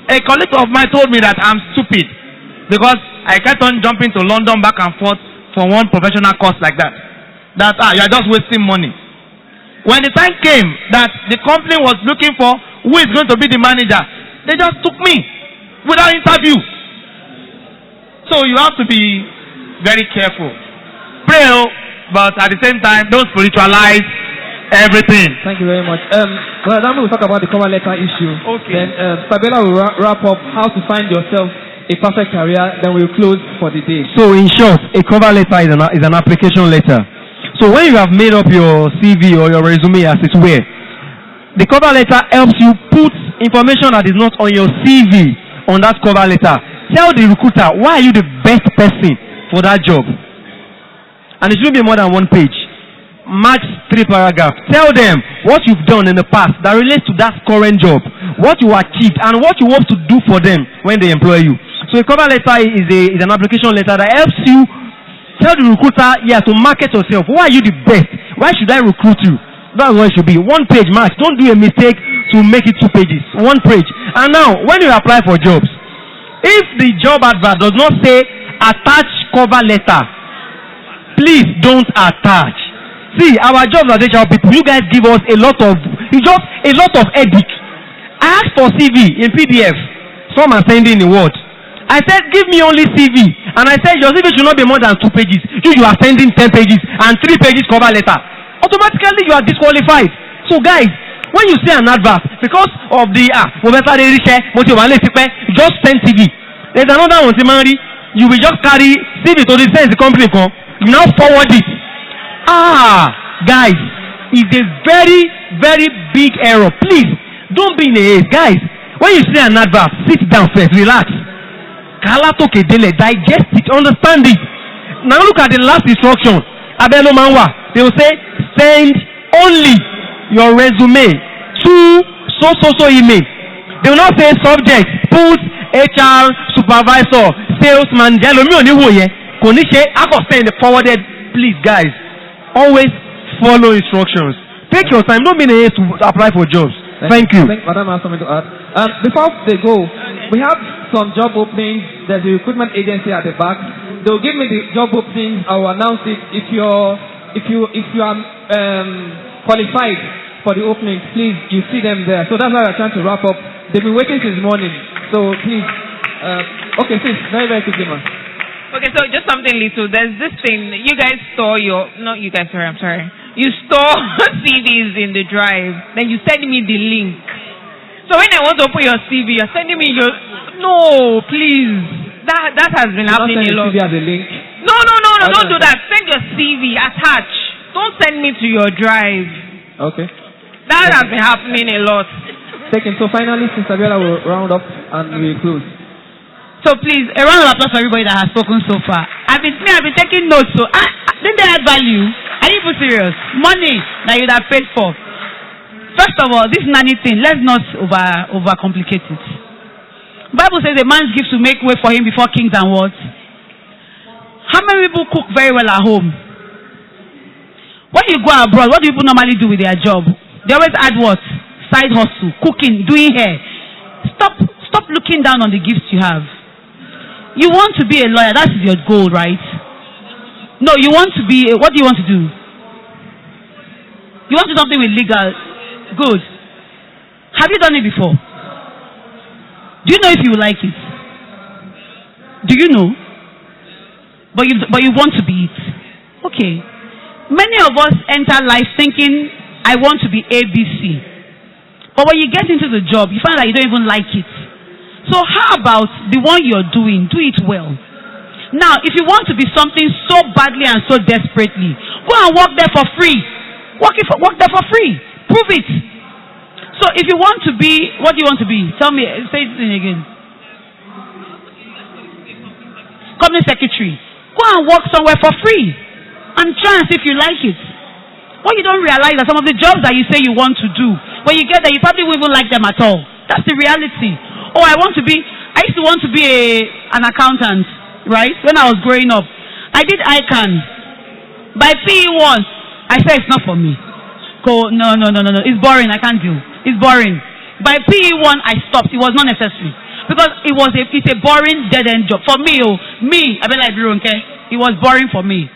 A colleague of mine told me that I'm stupid because I kept on jumping to London back and forth for one professional course like that. That you are just wasting money. When the time came that the company was looking for who is going to be the manager, they just took me without interview. So you have to be very careful. Pray, but at the same time, don't spiritualize everything. Thank you very much. Well, then we'll talk about the cover letter issue. Okay. Then Sabella will wrap up how to find yourself a perfect career. Then we'll close for the day. So in short, a cover letter is an application letter. So when you have made up your CV or your resume as it were, the cover letter helps you put information that is not on your CV on that cover letter. Tell the recruiter why are you the best person for that job. And it shouldn't be more than one page. Match 3 paragraphs. Tell them what you've done in the past that relates to that current job, what you achieved, and what you hope to do for them when they employ you. So a cover letter is an application letter that helps you tell the recruiter, to market yourself. Why are you the best? Why should I recruit you? That's what it should be. 1 page max. Don't do a mistake to make it 2 pages. 1 page. And now, when you apply for jobs, if the job advert does not say attach cover letter, please don't attach. See, our jobs as HR people, you guys give us a lot of edit. I asked for CV in PDF. Some are sending in Word. I said, give me only CV. And I said, your CV should not be more than 2 pages. You are sending 10 pages and 3 pages cover letter. Automatically, you are disqualified. So, guys, when you see an advert, because of the just send CV. There's another one, you will just carry CV to the sense the company. You now forward it. Guys, it's a very, very big error. Please, don't be in a haste. Guys, when you see an advert, sit down first, relax. Digest it, understand it. Now look at the last instruction. They will say, send only your resume to so email. They will not say subject, put HR, supervisor, sales manager. Send forwarded. Please, guys. Always follow instructions. Take your time. Don't be in a haste to apply for jobs. Thank you. Madam has something to add. Before they go, we have some job openings. There's a recruitment agency at the back. They'll give me the job openings. I will announce it. If you are qualified for the openings, please, you see them there. So that's why we're trying to wrap up. They've been waiting since morning. So please, okay, please, very, very quickly, man. Okay, so just something little. There's this thing. You guys store not you guys, sorry, I'm sorry. You store CVs in the drive. Then you send me the link. So when I want to open your CV, you're sending me your... No, please. That has been happening a lot. CV as a link. No, don't do that. Send your CV, attach. Don't send me to your drive. Okay. That has been happening a lot. Second, so finally, Sister Bella will round up and we'll close. So please, a round of applause for everybody that has spoken so far. I've been taking notes, so didn't they add value? Are you even serious? Money that you'd have paid for. First of all, this nanny thing, let's not overcomplicate it. Bible says a man's gift to make way for him before kings and what? How many people cook very well at home? When you go abroad, what do people normally do with their job? They always add what? Side hustle, cooking, doing hair. Stop looking down on the gifts you have. You want to be a lawyer, that's your goal, right? No, you want to be, what do you want to do? You want to do something with legal. Good. Have you done it before? Do you know if you like it? Do you know? But you want to be it. Okay. Many of us enter life thinking, I want to be ABC. But when you get into the job, you find that you don't even like it. So how about the one you're doing? Do it well. Now, if you want to be something so badly and so desperately, go and work there for free. Work there for free. Prove it. So if you want to be, what do you want to be? Tell me, say it again. Company secretary. Go and work somewhere for free. And try and see if you like it. What you don't realize that some of the jobs that you say you want to do, when you get there, you probably won't even like them at all. That's the reality. Oh, I used to want to be an accountant, right? When I was growing up. I did ICANN. By PE1, I said it's not for me. No. It's boring. I can't do. It's boring. By PE1, I stopped. It was not necessary. Because it's a boring, dead-end job. For me, I be like, okay? It was boring for me.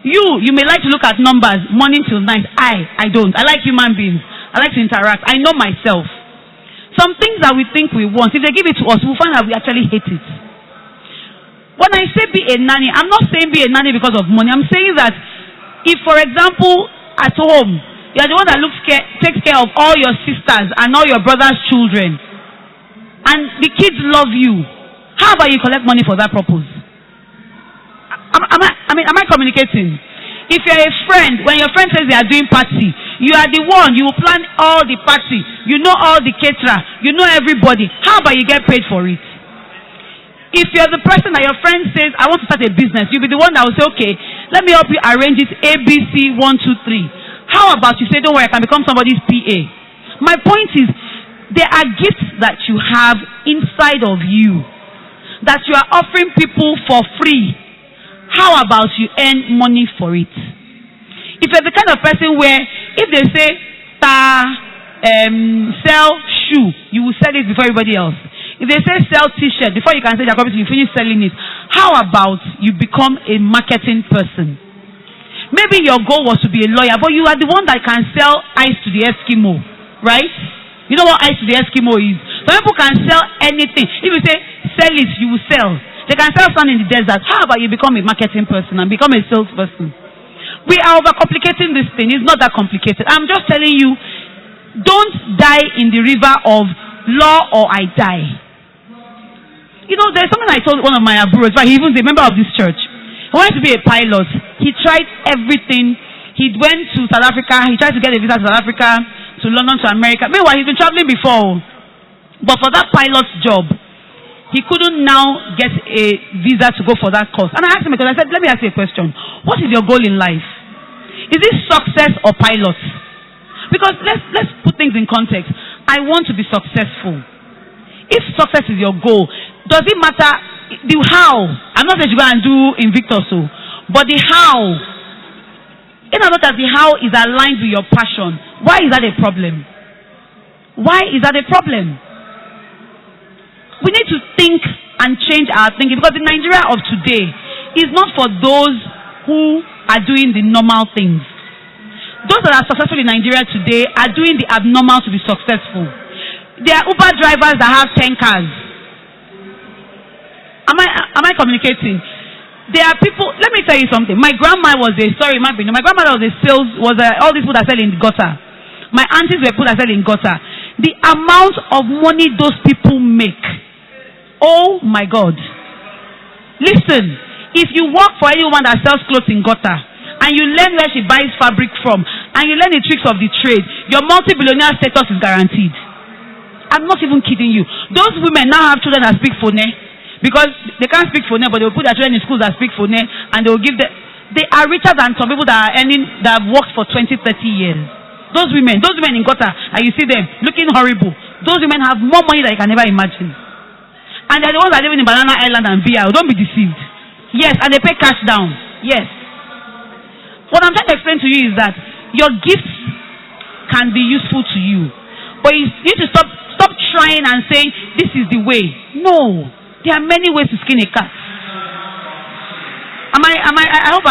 You may like to look at numbers morning till night. I don't. I like human beings. I like to interact. I know myself. Some things that we think we want, if they give it to us, we'll find out we actually hate it. When I say be a nanny, I'm not saying be a nanny because of money. I'm saying that if, for example, at home, you're the one that takes care of all your sisters and all your brother's children, and the kids love you, how about you collect money for that purpose? Am I communicating? If you're a friend, when your friend says they are doing party, you are the one, you will plan all the party, you know all the caterer, you know everybody. How about you get paid for it? If you're the person that your friend says, I want to start a business, you'll be the one that will say, okay, let me help you arrange it ABC 1, 2, 3. How about you say, don't worry, I can become somebody's PA. My point is, there are gifts that you have inside of you that you are offering people for free. How about you earn money for it? If you're the kind of person where, if they say, sell shoe, you will sell it before everybody else. If they say sell t-shirt, before you can say they're coming, you finish selling it. How about you become a marketing person? Maybe your goal was to be a lawyer, but you are the one that can sell ice to the Eskimo, right? You know what ice to the Eskimo is? Some people can sell anything. If you say sell it, you will sell. They can sell sand in the desert. How about you become a marketing person and become a salesperson? We are overcomplicating this thing. It's not that complicated. I'm just telling you, don't die in the river of law or I die. You know, there's something I told one of my abroad, but he even is a member of this church. He wanted to be a pilot. He tried everything. He went to South Africa. He tried to get a visa to South Africa, to London, to America. Meanwhile, he's been traveling before. But for that pilot's job, he couldn't now get a visa to go for that course. And I asked him, because I said, let me ask you a question. What is your goal in life? Is it success or pilot? Because let's put things in context. I want to be successful. If success is your goal, does it matter the how? I'm not saying you go and do Invictus, but the how. In other words, the how is aligned with your passion. Why is that a problem? Why is that a problem? We need to think and change our thinking, because the Nigeria of today is not for those who are doing the normal things. Those that are successful in Nigeria today are doing the abnormal to be successful. There are Uber drivers that have 10 cars. Am I communicating? There are people, let me tell you something. My grandma was my grandmother was all these people that sell in the gutter. My aunties were people that sell in gutter. The amount of money those people make. Oh my God. Listen, if you work for any woman that sells clothes in gutter, and you learn where she buys fabric from, and you learn the tricks of the trade, your multi-billionaire status is guaranteed. I'm not even kidding you. Those women now have children that speak Phone, because they can't speak Phone, but they will put their children in schools that speak Phone, and they will give them. They are richer than some people that are earning, that have worked for 20, 30 years. Those women in gutter, and you see them looking horrible. Those women have more money than you can never imagine. And they're the ones that are living in Banana Island and BR. Don't be deceived. Yes, and they pay cash down. Yes. What I'm trying to explain to you is that your gifts can be useful to you. But you need to stop trying and saying, this is the way. No. There are many ways to skin a cat. I hope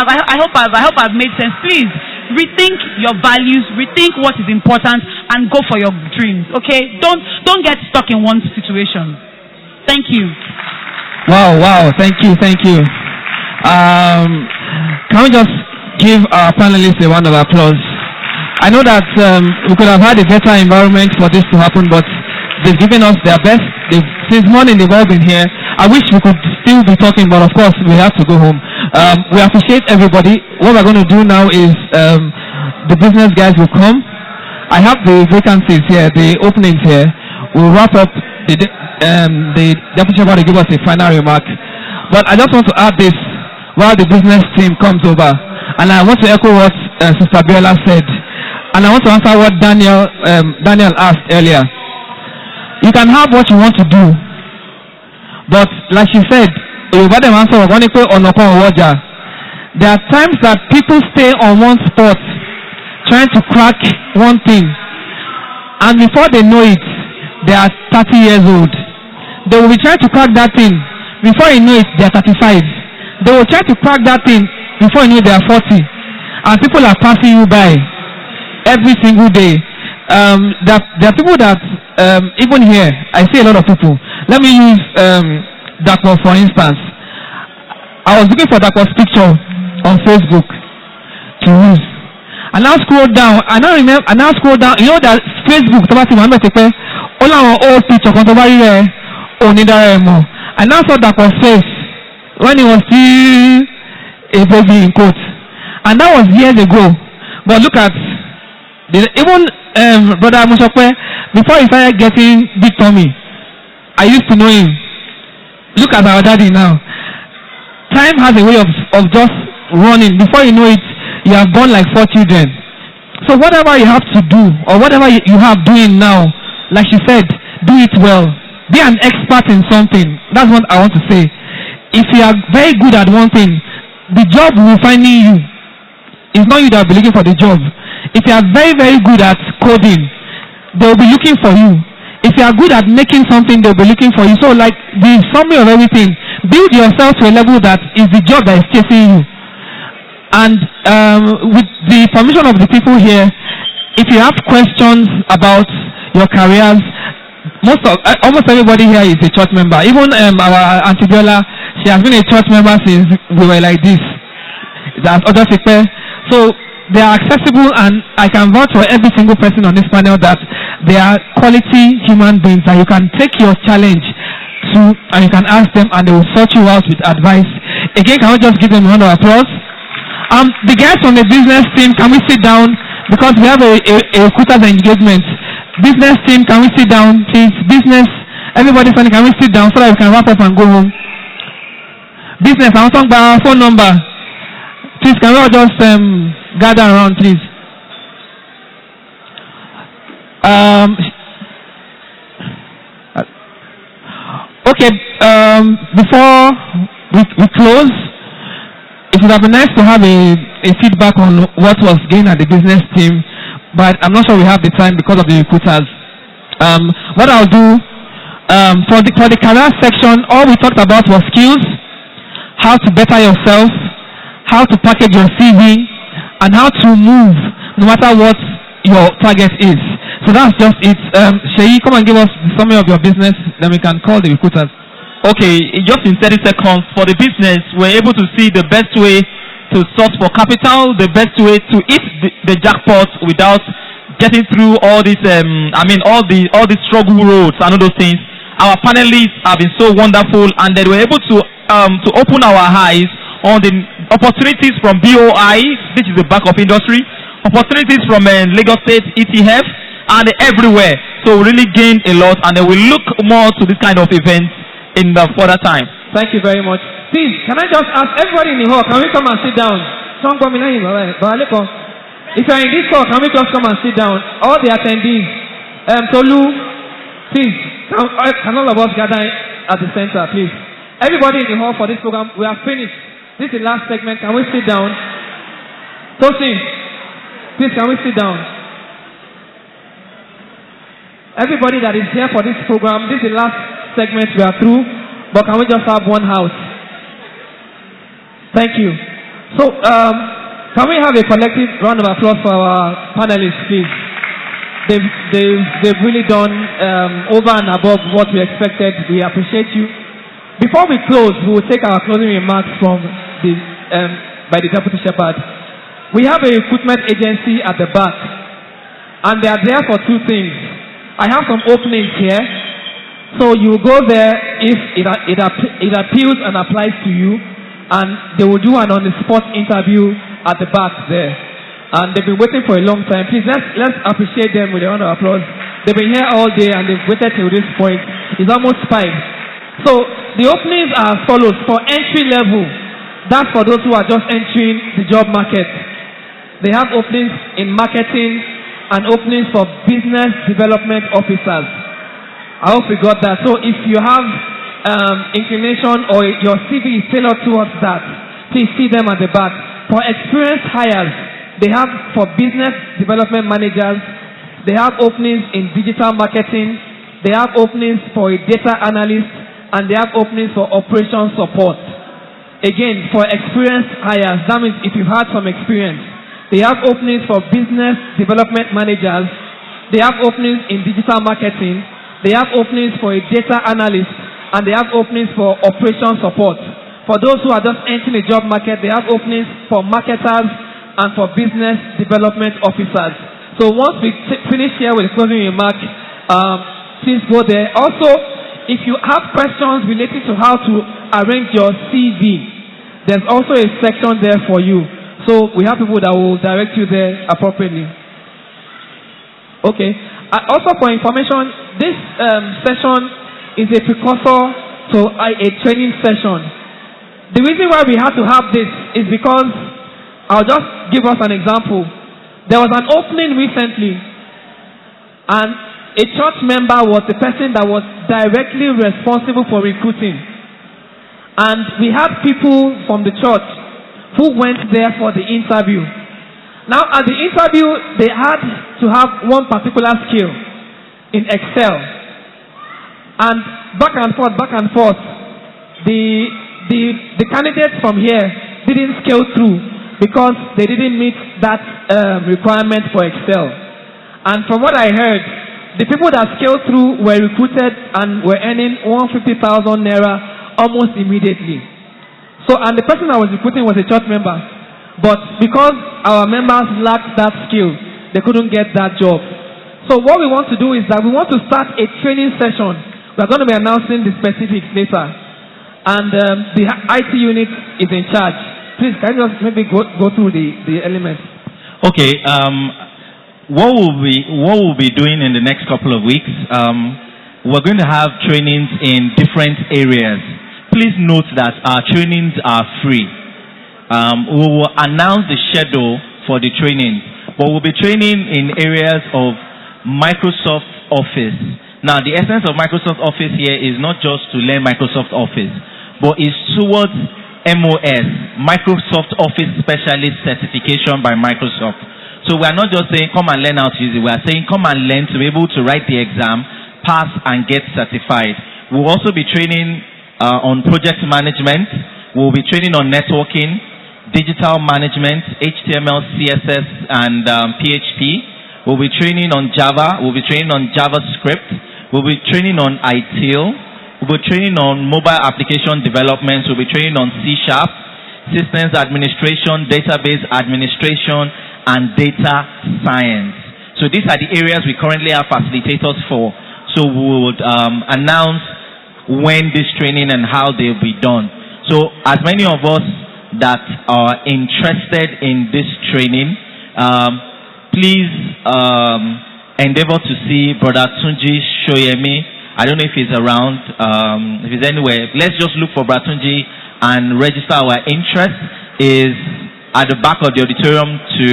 I've made sense. Please, rethink your values, rethink what is important, and go for your dreams. Okay? Don't get stuck in one situation. Thank you. Wow. Thank you. Can we just give our panelists a round of applause? I know that we could have had a better environment for this to happen, but they've given us their best. Since morning they've all been here. I wish we could still be talking, but of course we have to go home. We appreciate everybody. What we're going to do now is the business guys will come. I have the vacancies here, the openings here. We'll wrap up. The deputy chairman will give us a final remark. But I just want to add this while the business team comes over. And I want to echo what Sister Biola said. And I want to answer what Daniel asked earlier. You can have what you want to do. But like she said, there are times that people stay on one spot trying to crack one thing. And before they know it, they are 30 years old. They will be trying to crack that thing. Before you know it, they are 35. They will try to crack that thing. Before you know it, they are 40. And people are passing you by every single day. There are people that, even here, I see a lot of people. Let me use Dakwa for instance. I was looking for Dakwa's picture on Facebook to use. I now scroll down. You know that Facebook, all our old picture, I now saw Dakwa's face when he was still a baby in quotes. And that was years ago. But look at, even Brother Mushokwe, before he started getting big tummy, I used to know him. Look at our daddy now. Time has a way of just running. Before you know it, you have born like 4 children. So whatever you have to do, or whatever you have doing now, like she said, do it well. Be an expert in something. That's what I want to say. If you are very good at one thing, the job will find you. It's not you that will be looking for the job. If you are very, very good at coding, they will be looking for you. If you are good at making something, they will be looking for you. So like the summary of everything, build yourself to a level that is the job that is chasing you. And with the permission of the people here, if you have questions about your careers, almost everybody here is a church member. Even our Auntie Biola, she has been a church member since we were like this. That's other people. So they are accessible, and I can vouch for every single person on this panel that they are quality human beings that you can take your challenge to, and you can ask them, and they will sort you out with advice. Again, can we just give them a round of applause? The guys from the business team, can we sit down? Because we have a recruiters engagement. Business team, can we sit down, please? Business, everybody, can we sit down so that we can wrap up and go home? Business, I want to talk about our phone number. Please, can we all just gather around, please? Okay, before we close, it would have been nice to have a feedback on what was gained at the business team, but I'm not sure we have the time because of the recruiters. What I'll do for the career section, all we talked about was skills, how to better yourself, how to package your CV, and how to move no matter what your target is. So that's just it. Sheyi, come and give us the summary of your business, then we can call the recruiters. Okay, just in 30 seconds, for the business, we're able to see the best way to source for capital, the best way to hit the jackpot without getting through all these, all the struggle roads and all those things. Our panelists have been so wonderful, and they were able to open our eyes on the opportunities from BOI, which is the backup industry, opportunities from Lagos State ETF, and everywhere. So we really gained a lot, and then we look more to this kind of events in the further time. Thank you very much. Please, can I just ask everybody in the hall, can we come and sit down? If you're in this hall, can we just come and sit down? All the attendees. Tolu, please, can all of us gather at the center, please? Everybody in the hall for this program, we are finished. This is the last segment. Can we sit down? Tosin, please, can we sit down? Everybody that is here for this program, this is the last segment we are through, but can we just have one house? Thank you. So, can we have a collective round of applause for our panelists, please? They've really done over and above what we expected. We appreciate you. Before we close, we will take our closing remarks from by the Deputy Shepherd. We have a recruitment agency at the back, and they are there for two things. I have some openings here, so you go there if it appeals and applies to you, and they will do an on-the-spot interview at the back there. And they've been waiting for a long time. Please, let's appreciate them with a round of applause. They've been here all day and they've waited till this point. It's almost 5. So the openings are as follows. For entry level, that's for those who are just entering the job market. They have openings in marketing and openings for business development officers. I hope we got that. So if you have inclination or your CV is tailored towards that, please see them at the back. For experienced hires, they have for business development managers, they have openings in digital marketing, they have openings for a data analyst, and they have openings for operation support. Again, for experienced hires, that means if you've had some experience, they have openings for business development managers, they have openings in digital marketing, they have openings for a data analyst, and they have openings for operation support. For those who are just entering the job market, they have openings for marketers and for business development officers. So once we finish here with the closing remark, please go there. Also, if you have questions related to how to arrange your CV, there's also a section there for you. So we have people that will direct you there appropriately. Okay. Also for information, this session is a precursor to a training session. The reason why we had to have this is because, I'll just give us an example. There was an opening recently, and a church member was the person that was directly responsible for recruiting. And we had people from the church who went there for the interview. Now, at the interview, they had to have one particular skill in Excel. And back and forth, the candidates from here didn't scale through because they didn't meet that requirement for Excel. And from what I heard, the people that scaled through were recruited and were earning 150,000 naira almost immediately. So, and the person I was recruiting was a church member. But because our members lacked that skill, they couldn't get that job. So what we want to do is that we want to start a training session. We're going to be announcing the specifics later. And the IT unit is in charge. Please, can you just maybe go through the elements? Okay. What we'll be doing in the next couple of weeks, we're going to have trainings in different areas. Please note that our trainings are free. We will announce the schedule for the training, but we'll be training in areas of Microsoft Office. Now, the essence of Microsoft Office here is not just to learn Microsoft Office, but it's towards MOS, Microsoft Office Specialist Certification by Microsoft. So we are not just saying come and learn how to use it. We are saying come and learn to be able to write the exam, pass and get certified. We'll also be training on project management. We'll be training on networking, digital management, HTML, CSS and PHP. We'll be training on Java. We'll be training on JavaScript. We'll be training on ITIL. We'll be training on mobile application development. We'll be training on C#, systems administration, database administration, and data science. So these are the areas we currently have facilitators for. So we would announce when this training and how they'll be done. So as many of us that are interested in this training, please endeavor to see Brother Tunji Shoyemi. I don't know if he's around, if he's anywhere. Let's just look for Brother Tunji and register our interest. Is at the back of the auditorium to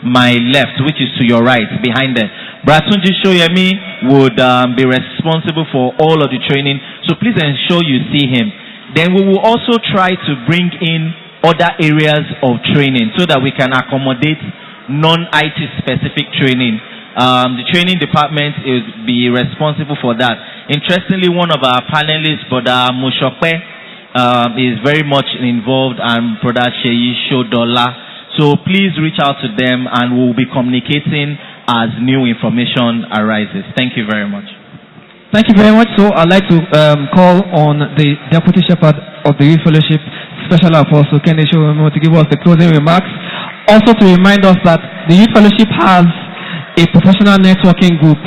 my left, which is to your right, behind there. Brother Tunji Shoyemi would be responsible for all of the training. So please ensure you see him. Then we will also try to bring in other areas of training so that we can accommodate non-IT specific training. The training department will be responsible for that. Interestingly, one of our panelists, Brother Mushokpe, is very much involved, and Brother Sheyi Shodola. So please reach out to them and we'll be communicating as new information arises. Thank you very much. Thank you very much. So I'd like to call on the Deputy Shepherd of the Youth Fellowship, Special Apostle Kenny Showomo, to give us the closing remarks. Also to remind us that the Youth Fellowship has a professional networking group.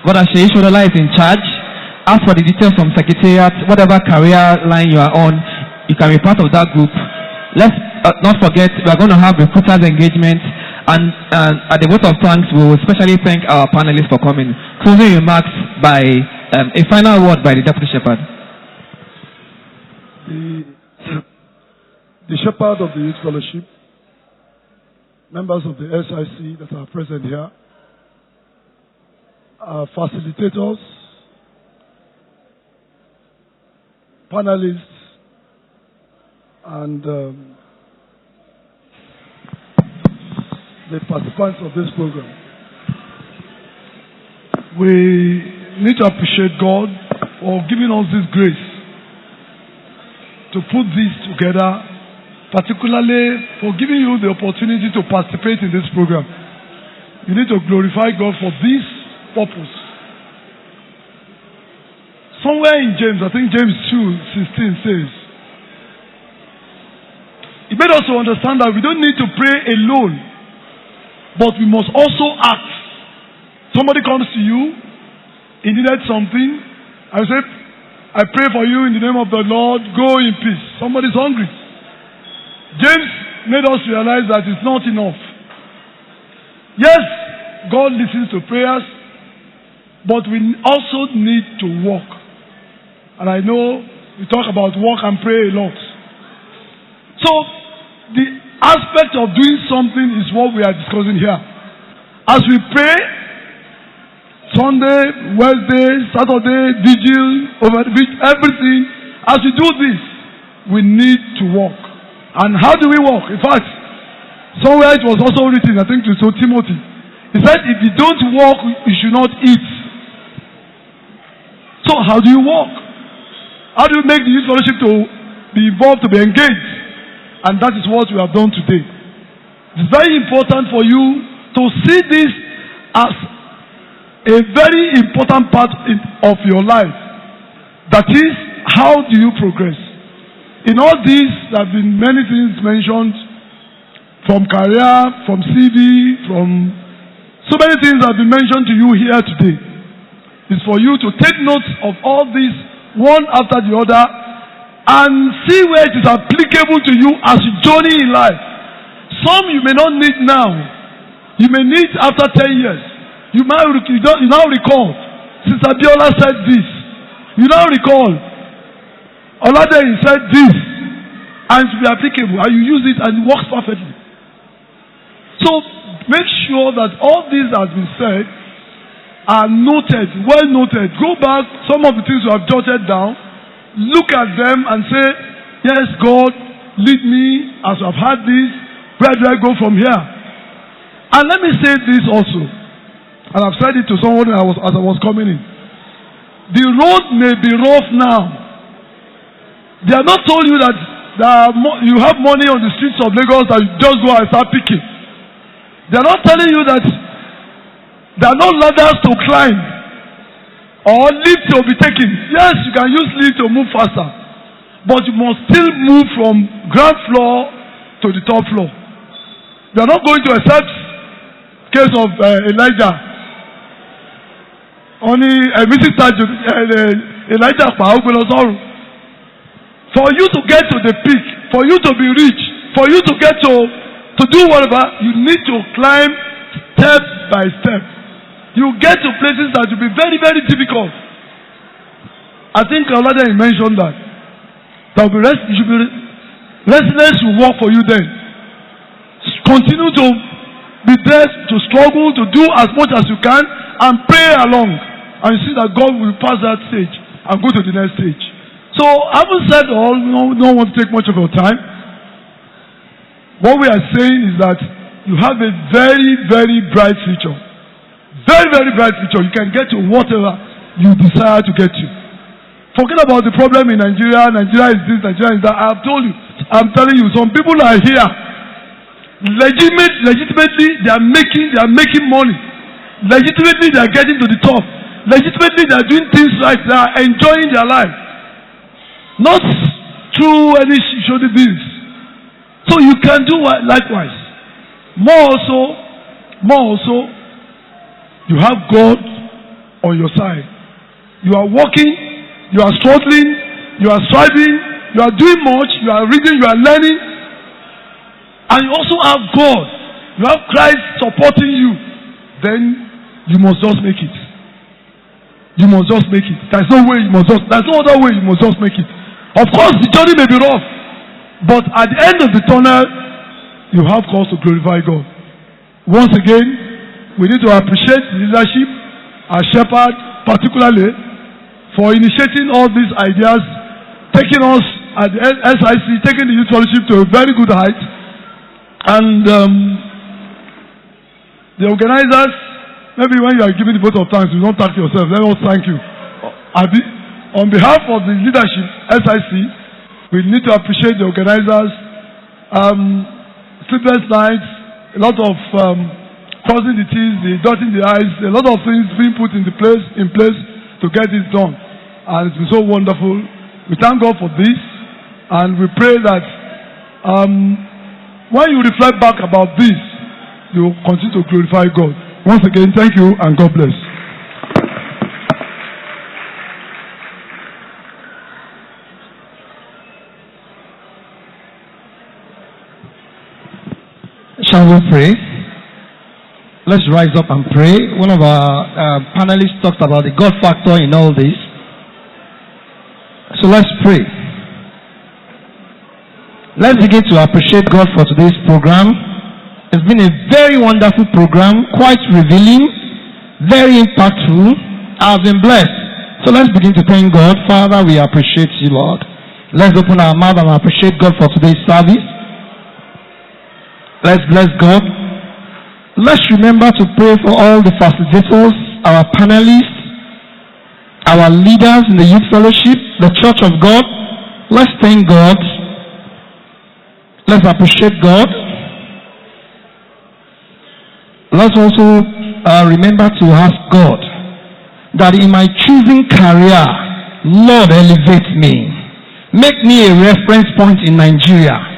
Brother Sheyi Shodola is in charge. As for the details from Secretariat, whatever career line you are on, you can be part of that group. Let's not forget, we are going to have recruiters engagement, and at the vote of thanks, we will especially thank our panelists for coming. Closing remarks by a final word by the Deputy Shepherd. The Shepherd of the Youth Fellowship, members of the SIC that are present here, facilitators, panelists, and the participants of this program. We need to appreciate God for giving us this grace to put this together, particularly for giving you the opportunity to participate in this program. You need to glorify God for this purpose. Somewhere in James, I think James 2:16 says, it made us to understand that we don't need to pray alone, but we must also act. Somebody comes to you, he needed something, I say, I pray for you in the name of the Lord, go in peace. Somebody's hungry. James made us realize that it's not enough. Yes, God listens to prayers, but we also need to walk. And I know we talk about walk and pray a lot. So, the aspect of doing something is what we are discussing here. As we pray, Sunday, Wednesday, Saturday, vigil, everything, as we do this, we need to walk. And how do we walk? In fact, somewhere it was also written, I think to Timothy. He said, if you don't walk, you should not eat. So how do you walk? How do you make the youth fellowship to be involved, to be engaged? And that is what we have done today. It's very important for you to see this as a very important part of your life. That is, how do you progress? In all this, there have been many things mentioned, from career, from CV, from so many things that have been mentioned to you here today. It's for you to take note of all these one after the other and see where it is applicable to you as you journey in life. Some you may not need now. You may need after 10 years. You now recall, Sister Biola said this. You now recall, Oladeyin said this. And it will be applicable. And you use it and it works perfectly. So, make sure that all these that have been said are noted, well noted. Go back, some of the things you have jotted down, look at them and say, yes, God, lead me as I've had this. Where do I go from here? And let me say this also, and I've said it to someone as I was coming in. The road may be rough now. They have not told you that you have money on the streets of Lagos that you just go and start picking. They are not telling you that there are no ladders to climb or lift to be taken. Yes, you can use lift to move faster, but you must still move from ground floor to the top floor. You are not going to accept case of Elijah. Only a visit Elijah for you to get to the peak, for you to be rich, for you to get to do whatever, you need to climb step by step. You get to places that will be very, very difficult. I think Olade mentioned that. There will be restless will work for you then. Continue to be there, to struggle, to do as much as you can, and pray along. And you see that God will pass that stage and go to the next stage. So, having said all, we don't want to take much of your time. What we are saying is that you have a very, very bright future. Very, very bright future. You can get to whatever you desire to get to. Forget about the problem in Nigeria. Nigeria is this, Nigeria is that. I'm telling you, some people are here. Legitimately, they are making money. Legitimately, they are getting to the top. Legitimately, they are doing things right. They are enjoying their life. Not through any shoddy deals. So you can do likewise. More also, you have God on your side. You are working, you are struggling, you are striving, you are doing much, you are reading, you are learning. And you also have God. You have Christ supporting you. Then you must just make it. You must just make it. There's no other way you must just make it. Of course, the journey may be rough. But at the end of the tunnel, you have cause to glorify God. Once again, we need to appreciate the leadership, our shepherd particularly, for initiating all these ideas, taking us at the SIC, taking the youth fellowship to a very good height. And the organizers, maybe when you are giving the vote of thanks, you don't thank yourself. Let us thank you. On behalf of the leadership, SIC, we need to appreciate the organizers. Sleepless nights, a lot of crossing the T's, the dotting the I's, a lot of things being put in place to get this done. And it's been so wonderful. We thank God for this, and we pray that when you reflect back about this, you will continue to glorify God. Once again, thank you and God bless. Shall we pray? Let's rise up and pray. One of our panelists talked about the God factor in all this. So let's pray. Let's begin to appreciate God for today's program. It's been a very wonderful program, quite revealing, very impactful. I've been blessed. So let's begin to thank God. Father, we appreciate you, Lord. Let's open our mouth and appreciate God for today's service. Let's bless God. Let's remember to pray for all the facilitators, our panelists, our leaders in the youth fellowship, the church of God. Let's thank God. Let's appreciate God. Let's also remember to ask God that in my choosing career, Lord, elevate me. Make me a reference point in Nigeria.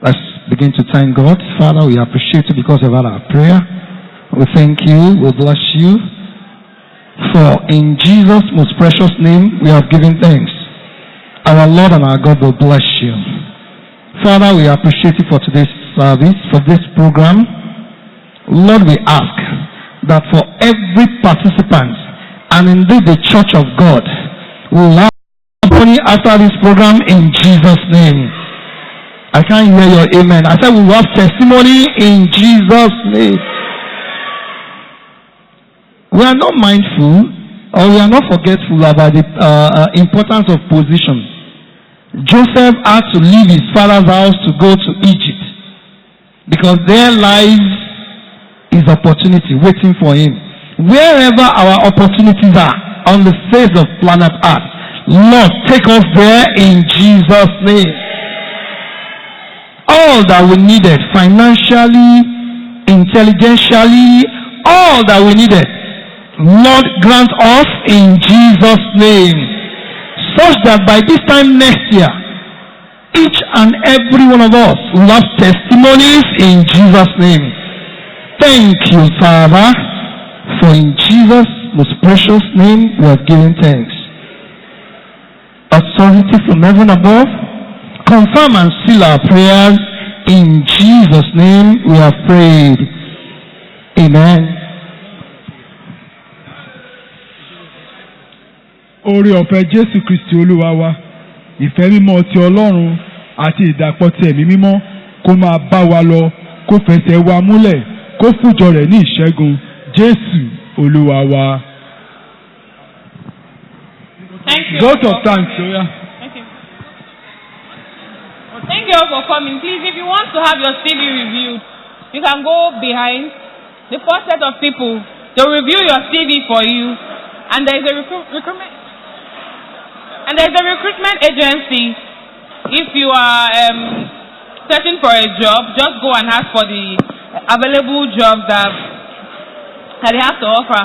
Let's begin to thank God. Father, we appreciate you because of our prayer. We thank you. We bless you. For in Jesus' most precious name, we have given thanks. Our Lord and our God will bless you. Father, we appreciate you for today's service, for this program. Lord, we ask that for every participant, and indeed the church of God, will have testimony after this program in Jesus' name. I can't hear your amen. I said we will have testimony in Jesus' name. We are not mindful or we are not forgetful about the importance of position. Joseph had to leave his father's house to go to Egypt because there lies his opportunity waiting for him. Wherever our opportunities are on the face of planet Earth, Lord, take us there in Jesus' name. All that we needed financially, intelligentially, all that we needed, Lord, grant us in Jesus' name, such that by this time next year, each and every one of us will have testimonies in Jesus' name. Thank you, Father, for in Jesus' most precious name we have given thanks. Authority from heaven above, confirm and seal our prayers. In Jesus' name we have prayed. Amen. Oore ọ̀fẹ́ Jésù Kristi Olúwa wa, ìfẹ́ mímọ́ ti Ọlọ́run àti ìdàpọ̀ ti ẹ̀mí mímọ́ kó máa bá wa lọ, kó fẹsẹ̀ wa múlẹ̀, kó fújọ rẹ̀ ní ìṣẹ́gun. Jésù Olúwa wa. Thank you. Vote of thanks. Yeah. Thank you. Thank you all for coming. Please, if you want to have your CV reviewed, you can go behind the first set of people. They'll review your CV for you, and there is a recruitment. And there's a recruitment agency. If you are searching for a job, just go and ask for the available jobs that they have to offer.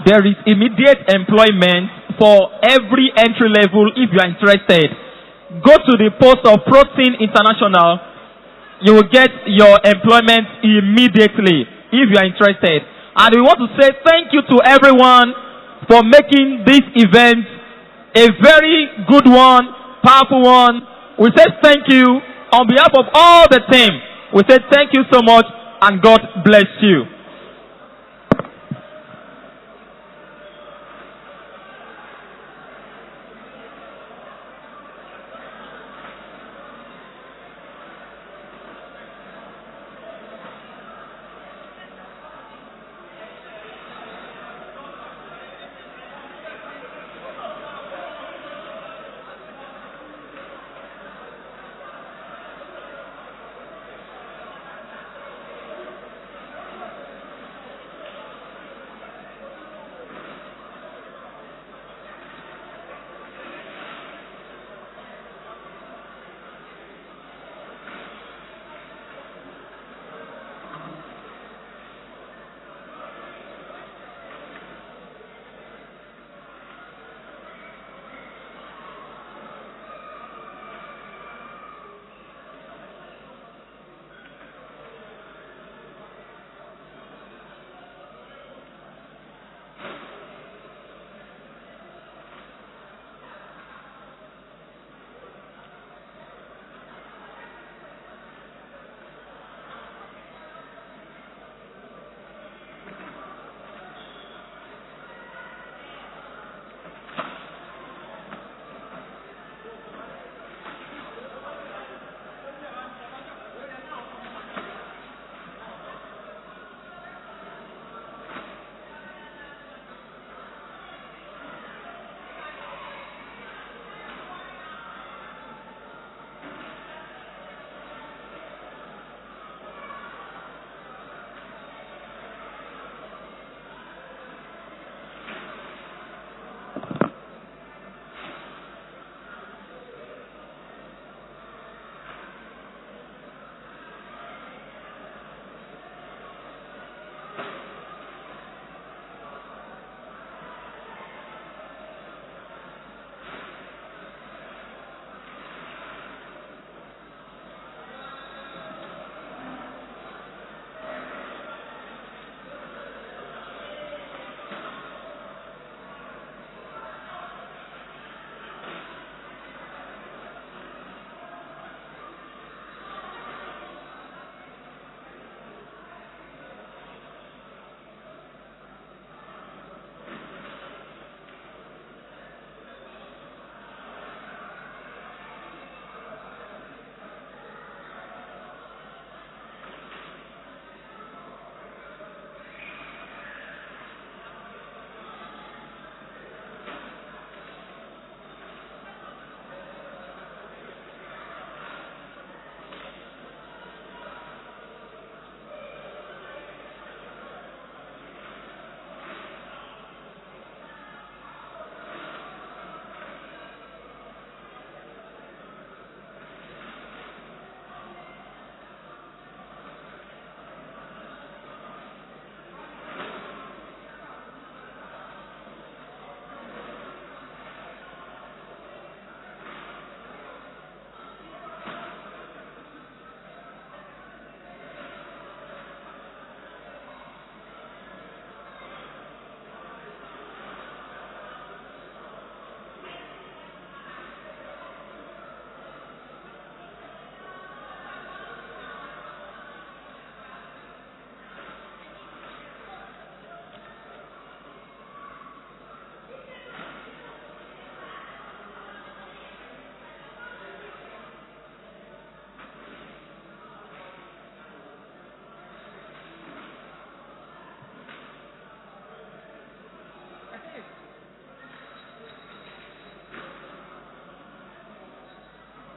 There is immediate employment for every entry level if you are interested. Go to the post of Protein International. You will get your employment immediately if you are interested. And we want to say thank you to everyone for making this event a very good one, powerful one. We say thank you on behalf of all the team. We say thank you so much and God bless you.